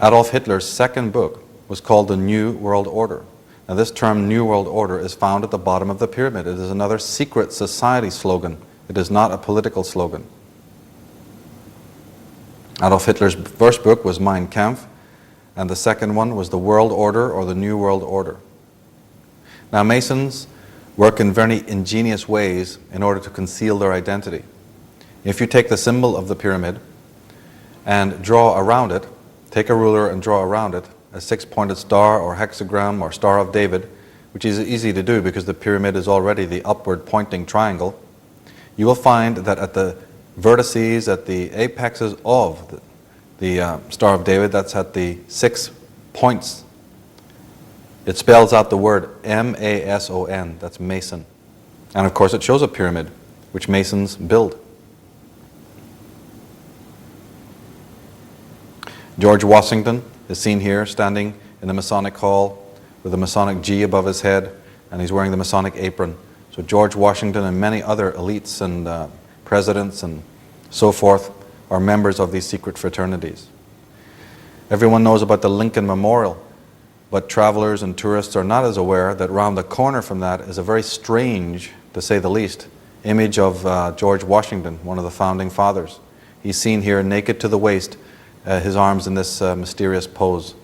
Adolf Hitler's second book was called The New World Order. Now, this term New World Order is found at the bottom of the pyramid. It is another secret society slogan. It is not a political slogan. Adolf Hitler's first book was Mein Kampf, and the second one was The World Order, or The New World Order. Now, Masons work in very ingenious ways in order to conceal their identity. If you take the symbol of the pyramid and draw around it, take a ruler and draw around it a six-pointed star or hexagram or Star of David, which is easy to do because the pyramid is already the upward pointing triangle, you will find that at the vertices, at the apexes of the Star of David, that's at the 6 points, it spells out the word M-A-S-O-N, that's Mason. And of course it shows a pyramid, which Masons build. George Washington is seen here standing in the Masonic Hall with the Masonic G above his head, and he's wearing the Masonic apron. So George Washington and many other elites and presidents and so forth are members of these secret fraternities. Everyone knows about the Lincoln Memorial, but travelers and tourists are not as aware that round the corner from that is a very strange, to say the least, image of George Washington, one of the founding fathers. He's seen here naked to the waist, his arms in this mysterious pose.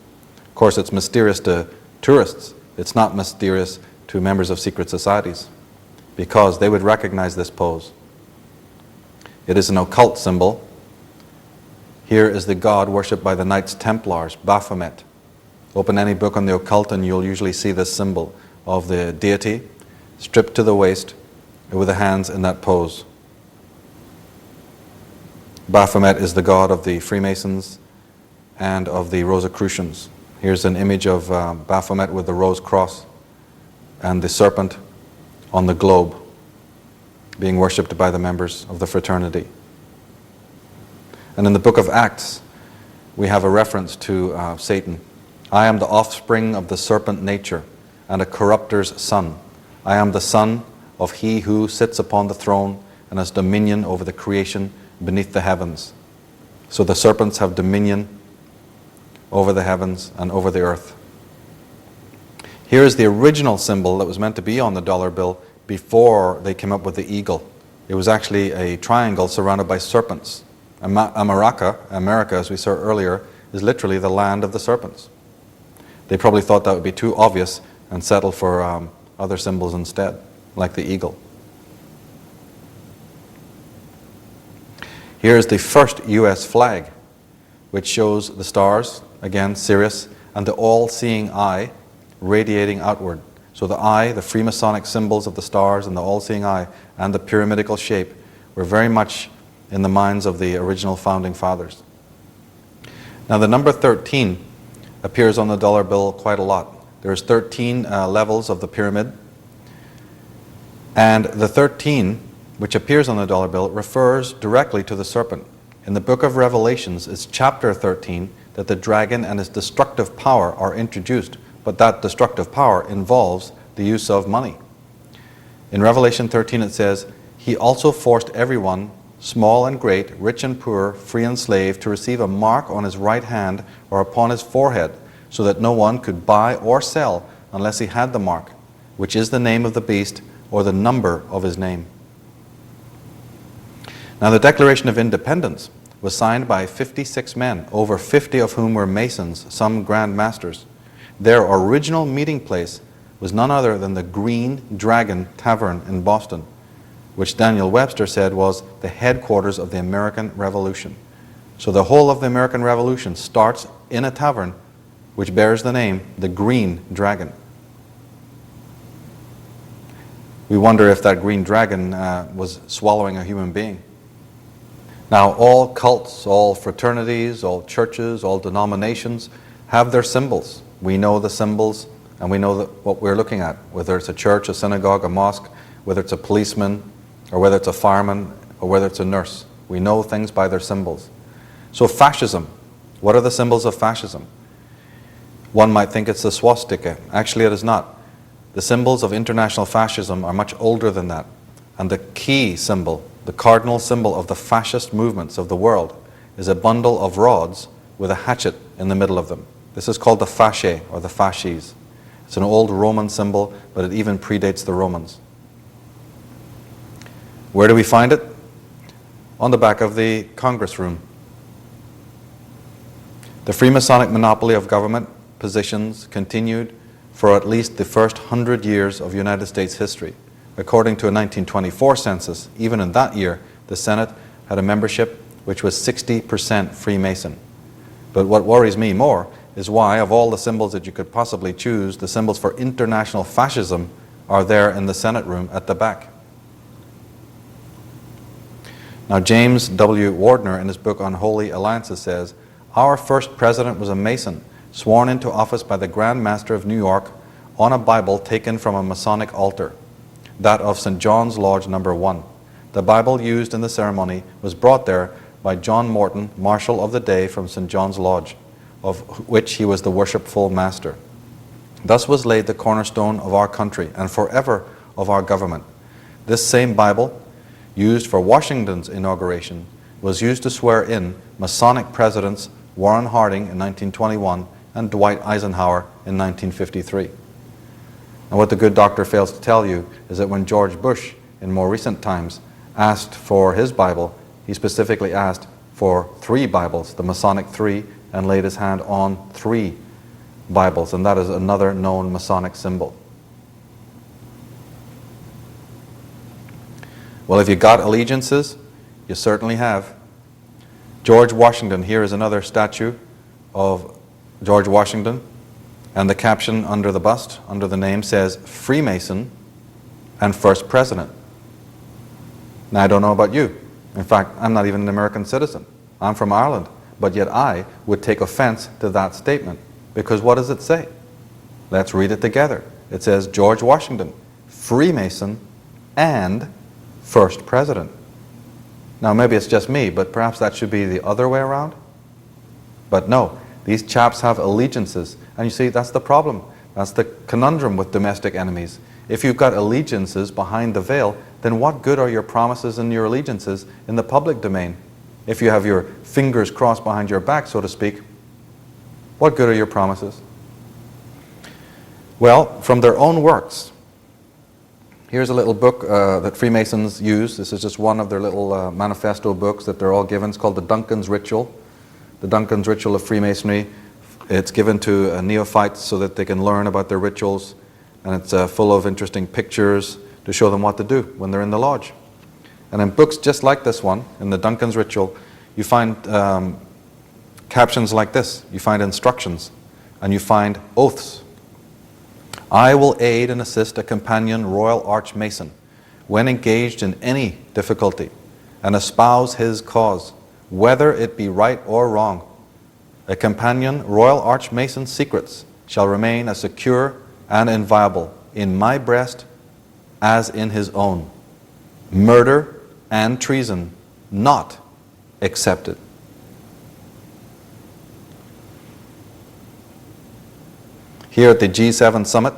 Of course, it's mysterious to tourists. It's not mysterious to members of secret societies, because they would recognize this pose. It is an occult symbol. Here is the god worshipped by the Knights Templars, Baphomet. Open any book on the occult and you'll usually see this symbol of the deity, stripped to the waist, with the hands in that pose. Baphomet is the god of the Freemasons and of the Rosicrucians. Here's an image of Baphomet with the rose cross and the serpent on the globe, being worshipped by the members of the fraternity. And in the book of Acts, we have a reference to Satan. I am the offspring of the serpent nature and a corrupter's son. I am the son of he who sits upon the throne and has dominion over the creation beneath the heavens. So the serpents have dominion over the heavens and over the earth. Here is the original symbol that was meant to be on the dollar bill before they came up with the eagle. It was actually a triangle surrounded by serpents. America, as we saw earlier, is literally the land of the serpents. They probably thought that would be too obvious and settled for other symbols instead, like the eagle. Here is the first US flag, which shows the stars, again Sirius, and the all-seeing eye radiating outward. So the eye, the Freemasonic symbols of the stars and the all-seeing eye and the pyramidical shape were very much in the minds of the original founding fathers. Now the number 13 appears on the dollar bill quite a lot. There's 13 levels of the pyramid, and the 13 which appears on the dollar bill refers directly to the serpent. In the book of Revelations, it's chapter 13 that the dragon and his destructive power are introduced, but that destructive power involves the use of money. In Revelation 13 it says, he also forced everyone, small and great, rich and poor, free and slave, to receive a mark on his right hand or upon his forehead, so that no one could buy or sell unless he had the mark, which is the name of the beast or the number of his name. Now the Declaration of Independence was signed by 56 men, over 50 of whom were Masons, some Grand Masters. Their original meeting place was none other than the Green Dragon Tavern in Boston, which Daniel Webster said was the headquarters of the American Revolution. So the whole of the American Revolution starts in a tavern which bears the name the Green Dragon. We wonder if that green dragon was swallowing a human being. Now all cults, all fraternities, all churches, all denominations have their symbols. We know the symbols and we know what we're looking at, whether it's a church, a synagogue, a mosque, whether it's a policeman, or whether it's a fireman, or whether it's a nurse. We know things by their symbols. So fascism, what are the symbols of fascism? One might think it's the swastika. Actually, it is not. The symbols of international fascism are much older than that. And the key symbol, the cardinal symbol of the fascist movements of the world, is a bundle of rods with a hatchet in the middle of them. This is called the fasce, or the fasces. It's an old Roman symbol, but it even predates the Romans. Where do we find it? On the back of the Congress room. The Freemasonic monopoly of government positions continued for at least the first 100 years of United States history. According to a 1924 census, even in that year, the Senate had a membership which was 60% Freemason. But what worries me more is why, of all the symbols that you could possibly choose, the symbols for international fascism are there in the Senate room at the back. Now, James W. Wardner, in his book Unholy Alliances, says, "Our first president was a Mason, sworn into office by the Grand Master of New York on a Bible taken from a Masonic altar, that of St. John's Lodge No. 1. The Bible used in the ceremony was brought there by John Morton, Marshal of the Day from St. John's Lodge, of which he was the worshipful master. Thus was laid the cornerstone of our country and forever of our government. This same Bible, used for Washington's inauguration, was used to swear in Masonic presidents Warren Harding in 1921 and Dwight Eisenhower in 1953. And what the good doctor fails to tell you is that when George Bush, in more recent times, asked for his Bible, he specifically asked for 3 Bibles, the Masonic 3, and laid his hand on 3 Bibles, and that is another known Masonic symbol. Well, if you got allegiances, you certainly have. George Washington, here is another statue of George Washington, and the caption under the bust, under the name, says Freemason and First President. Now, I don't know about you. In fact, I'm not even an American citizen. I'm from Ireland, but yet I would take offense to that statement, because what does it say? Let's read it together. It says George Washington, Freemason and First President. Now, maybe it's just me, but perhaps that should be the other way around. But no, these chaps have allegiances. And you see, that's the problem. That's the conundrum with domestic enemies. If you've got allegiances behind the veil, then what good are your promises and your allegiances in the public domain? If you have your fingers crossed behind your back, so to speak, what good are your promises? Well, from their own works, here's a little book that Freemasons use. This is just one of their little manifesto books that they're all given. It's called The Duncan's Ritual. The Duncan's Ritual of Freemasonry. It's given to neophytes so that they can learn about their rituals, and it's full of interesting pictures to show them what to do when they're in the lodge. And in books just like this one, in the Duncan's Ritual, you find captions like this. You find instructions, and you find oaths. I will aid and assist a companion Royal Archmason when engaged in any difficulty and espouse his cause, whether it be right or wrong. A companion Royal Archmason's secrets shall remain as secure and inviolable in my breast as in his own. Murder and treason not accepted. Here at the G7 summit,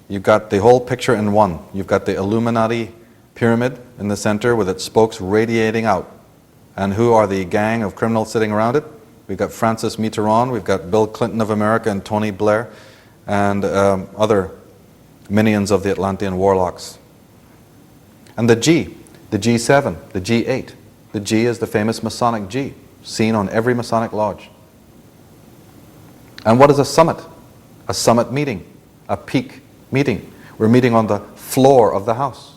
you've got the whole picture in one. You've got the Illuminati pyramid in the center with its spokes radiating out. And who are the gang of criminals sitting around it? We've got Francis Mitterrand, we've got Bill Clinton of America and Tony Blair, and other minions of the Atlantean warlocks. And the G, the G7, the G8. The G is the famous Masonic G, seen on every Masonic lodge. And what is a summit? A summit meeting, a peak meeting. We're meeting on the floor of the house.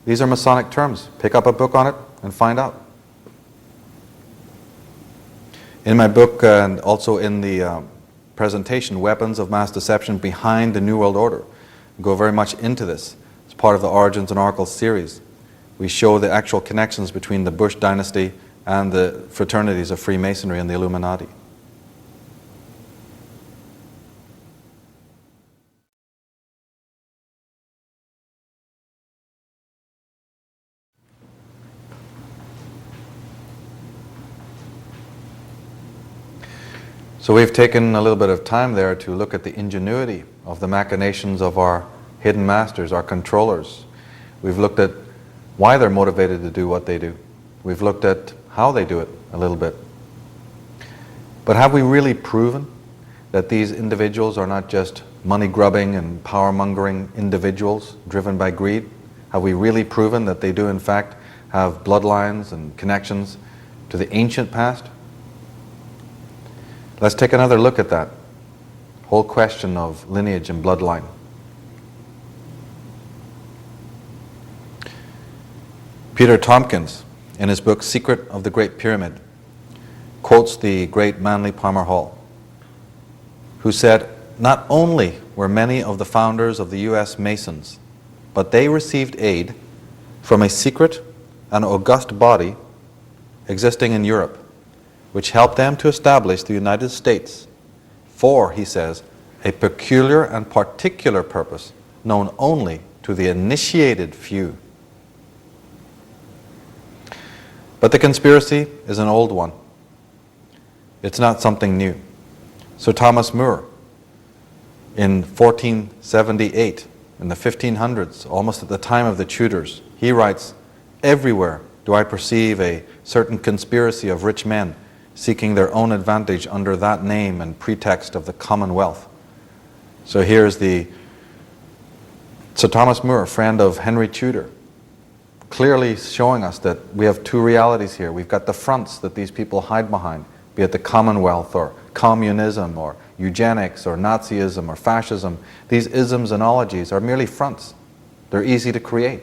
These are Masonic terms. Pick up a book on it and find out. In my book and also in the presentation, Weapons of Mass Deception Behind the New World Order, we go very much into this. It's part of the Origins and Oracles series. We show the actual connections between the Bush dynasty and the fraternities of Freemasonry and the Illuminati. So we've taken a little bit of time there to look at the ingenuity of the machinations of our hidden masters, our controllers. We've looked at why they're motivated to do what they do. We've looked at how they do it a little bit. But have we really proven that these individuals are not just money-grubbing and power-mongering individuals driven by greed? Have we really proven that they do in fact have bloodlines and connections to the ancient past? Let's take another look at that whole question of lineage and bloodline. Peter Tompkins, in his book Secret of the Great Pyramid, quotes the great Manly Palmer Hall, who said, "Not only were many of the founders of the U.S. Masons, but they received aid from a secret and august body existing in Europe, which helped them to establish the United States for," he says, "a peculiar and particular purpose known only to the initiated few." But the conspiracy is an old one. It's not something new. Sir Thomas More, in 1478, in the 1500s, almost at the time of the Tudors, he writes, "Everywhere do I perceive a certain conspiracy of rich men seeking their own advantage under that name and pretext of the Commonwealth." So here's the Sir Thomas More, friend of Henry Tudor, clearly showing us that we have two realities here. We've got the fronts that these people hide behind, be it the Commonwealth or communism or eugenics or Nazism or fascism. These isms and ologies are merely fronts. They're easy to create.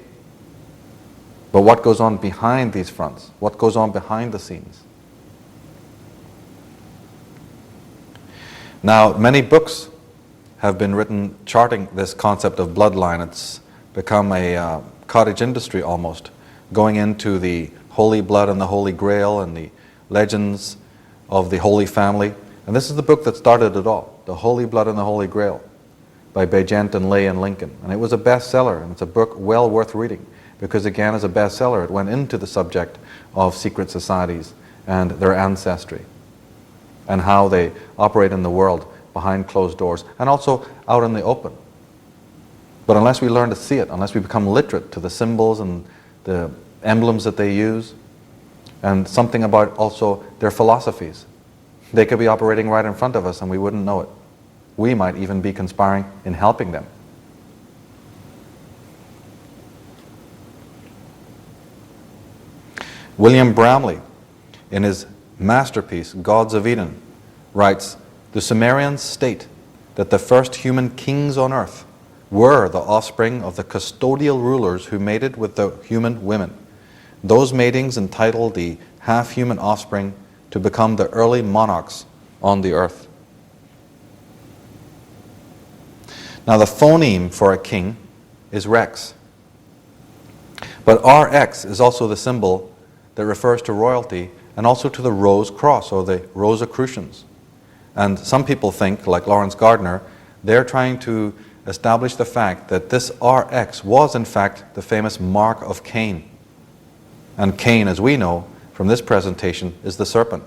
But what goes on behind these fronts? What goes on behind the scenes? Now, many books have been written charting this concept of bloodline. It's become a cottage industry almost, going into the Holy Blood and the Holy Grail and the legends of the Holy Family. And this is the book that started it all, The Holy Blood and the Holy Grail by Begent and Lay and Lincoln. And it was a bestseller, and it's a book well worth reading because, again, as a bestseller, it went into the subject of secret societies and their ancestry and how they operate in the world behind closed doors and also out in the open. But unless we learn to see it, unless we become literate to the symbols and the emblems that they use, and something about also their philosophies, they could be operating right in front of us and we wouldn't know it. We might even be conspiring in helping them. William Bramley, in his masterpiece, Gods of Eden, writes, "The Sumerians state that the first human kings on earth were the offspring of the custodial rulers who mated with the human women. Those matings entitled the half-human offspring to become the early monarchs on the earth." Now, the phoneme for a king is Rex. But RX is also the symbol that refers to royalty and also to the Rose Cross or the Rosicrucians. And some people think, like Lawrence Gardner, they're trying to establish the fact that this RX was in fact the famous mark of Cain. And Cain, as we know from this presentation, is the serpent.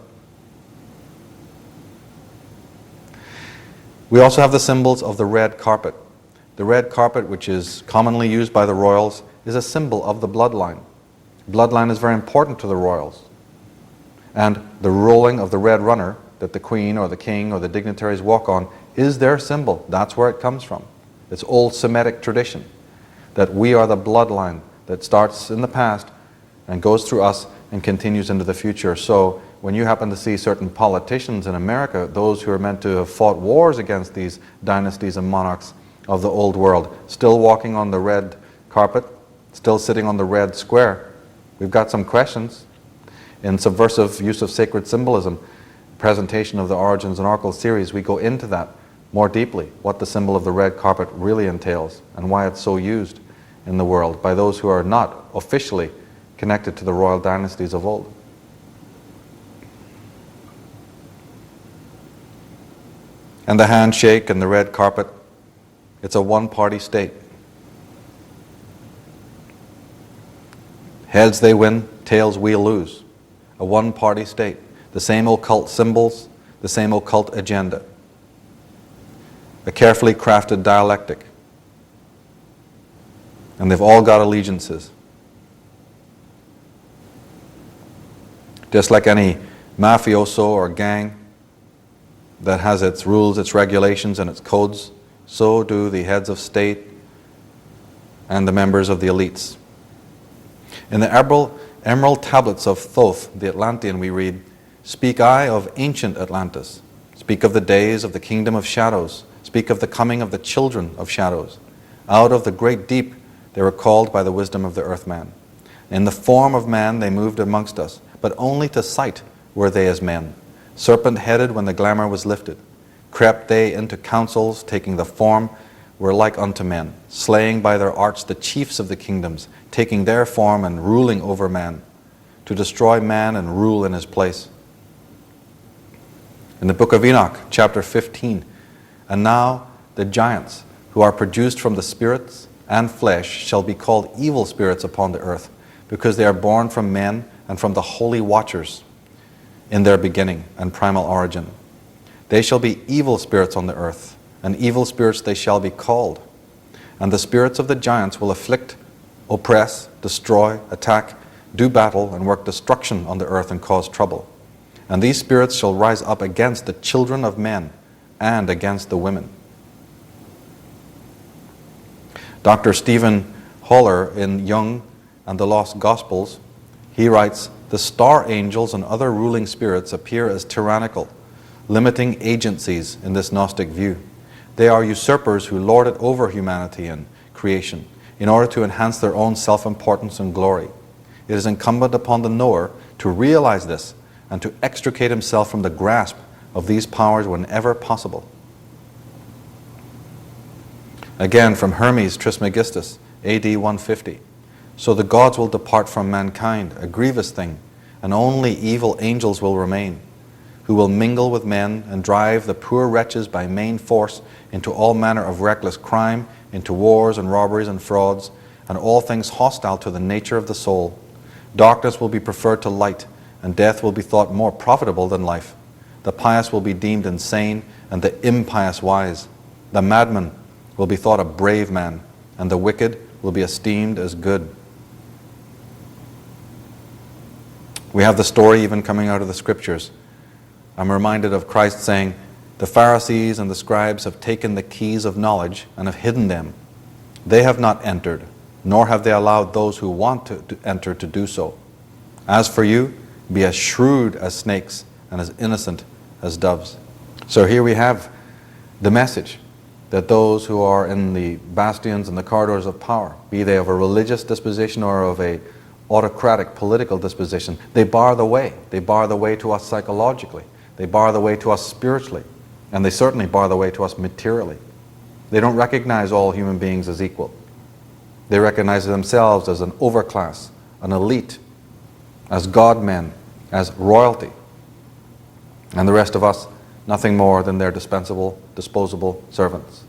We also have the symbols of the red carpet. The red carpet, which is commonly used by the royals, is a symbol of the bloodline. Bloodline is very important to the royals. And the rolling of the red runner that the queen or the king or the dignitaries walk on is their symbol. That's where it comes from. It's old Semitic tradition that we are the bloodline that starts in the past and goes through us and continues into the future. So when you happen to see certain politicians in America, those who are meant to have fought wars against these dynasties and monarchs of the old world, still walking on the red carpet, still sitting on the red square, we've got some questions. In Subversive Use of Sacred Symbolism, presentation of the Origins and Oracle series, we go into that more deeply, what the symbol of the red carpet really entails and why it's so used in the world by those who are not officially connected to the royal dynasties of old. And the handshake and the red carpet, it's a one-party state. Heads they win, tails we lose. A one-party state. The same occult symbols, the same occult agenda. A carefully crafted dialectic. And they've all got allegiances. Just like any mafioso or gang that has its rules, its regulations, and its codes, so do the heads of state and the members of the elites. In the emerald tablets of Thoth, the Atlantean, we read, "Speak I of ancient Atlantis. Speak of the days of the kingdom of shadows. Speak of the coming of the children of shadows. Out of the great deep they were called by the wisdom of the earthman. In the form of man they moved amongst us, but only to sight were they as men. Serpent-headed when the glamour was lifted, crept they into councils, taking the form were like unto men, slaying by their arts the chiefs of the kingdoms, taking their form and ruling over man, to destroy man and rule in his place. In the book of Enoch, chapter 15, and now the giants who are produced from the spirits and flesh shall be called evil spirits upon the earth, because they are born from men and from the holy watchers in their beginning and primal origin. They shall be evil spirits on the earth, and evil spirits they shall be called. And the spirits of the giants will afflict, oppress, destroy, attack, do battle, and work destruction on the earth and cause trouble. And these spirits shall rise up against the children of men and against the women. Dr. Stephen Haller in Young and the Lost Gospels, he writes, the star angels and other ruling spirits appear as tyrannical, limiting agencies in this Gnostic view. They are usurpers who lord it over humanity and creation in order to enhance their own self-importance and glory. It is incumbent upon the knower to realize this and to extricate himself from the grasp of these powers whenever possible. Again, from Hermes Trismegistus, AD 150. So the gods will depart from mankind, a grievous thing, and only evil angels will remain, who will mingle with men and drive the poor wretches by main force into all manner of reckless crime, into wars and robberies and frauds, and all things hostile to the nature of the soul. Darkness will be preferred to light, and death will be thought more profitable than life. The pious will be deemed insane, and the impious wise. The madman will be thought a brave man, and the wicked will be esteemed as good. We have the story even coming out of the scriptures. I'm reminded of Christ saying, the Pharisees and the scribes have taken the keys of knowledge and have hidden them. They have not entered, nor have they allowed those who want to enter to do so. As for you, be as shrewd as snakes and as innocent as doves. So here we have the message that those who are in the bastions and the corridors of power, be they of a religious disposition or of a autocratic political disposition, they bar the way. They bar the way to us psychologically. They bar the way to us spiritually. And they certainly bar the way to us materially. They don't recognize all human beings as equal. They recognize themselves as an overclass, an elite, as God-men, as royalty. And the rest of us, nothing more than their dispensable, disposable servants.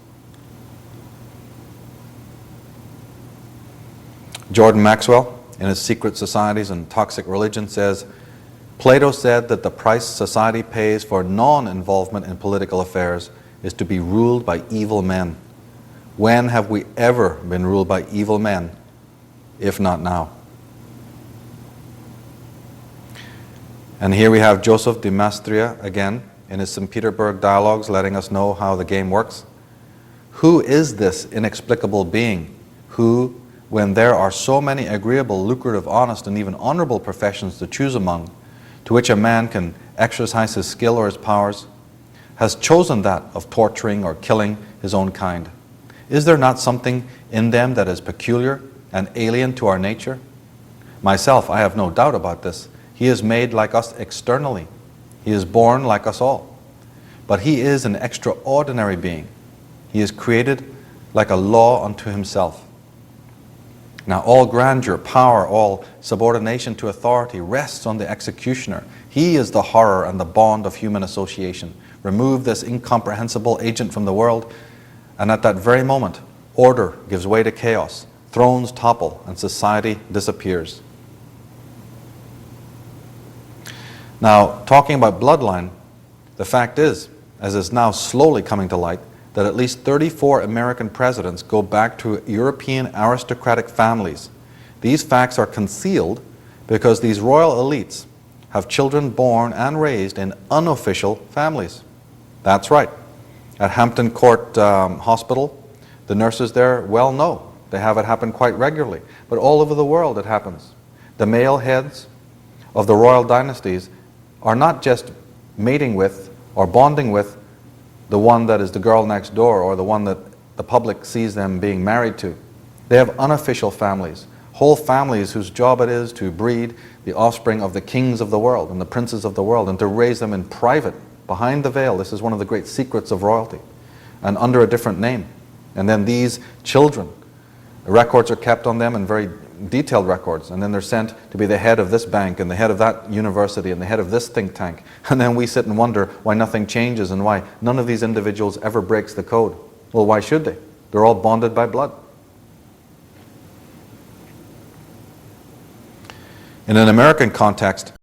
Jordan Maxwell, in his Secret Societies and Toxic Religion, says, Plato said that the price society pays for non-involvement in political affairs is to be ruled by evil men. When have we ever been ruled by evil men, if not now? And here we have Joseph de Maistria again in his St. Petersburg Dialogues letting us know how the game works. Who is this inexplicable being who, when there are so many agreeable, lucrative, honest, and even honorable professions to choose among, to which a man can exercise his skill or his powers, has chosen that of torturing or killing his own kind? Is there not something in them that is peculiar and alien to our nature? Myself, I have no doubt about this. He is made like us externally. He is born like us all. But he is an extraordinary being. He is created like a law unto himself. Now all grandeur, power, all subordination to authority rests on the executioner. He is the horror and the bond of human association. Remove this incomprehensible agent from the world, and at that very moment, order gives way to chaos, thrones topple, and society disappears. Now, talking about bloodline, the fact is, as is now slowly coming to light, that at least 34 American presidents go back to European aristocratic families. These facts are concealed because these royal elites have children born and raised in unofficial families. That's right. At Hampton Court Hospital, the nurses there well know. They have it happen quite regularly. But all over the world it happens. The male heads of the royal dynasties are not just mating with or bonding with the one that is the girl next door or the one that the public sees them being married to. They have unofficial families, whole families whose job it is to breed the offspring of the kings of the world and the princes of the world, and to raise them in private, behind the veil. This is one of the great secrets of royalty, and under a different name. And then these children, records are kept on them, and very detailed records, and then they're sent to be the head of this bank and the head of that university and the head of this think tank. And then we sit and wonder why nothing changes and why none of these individuals ever breaks the code. Well, why should they? They're all bonded by blood. In an American context,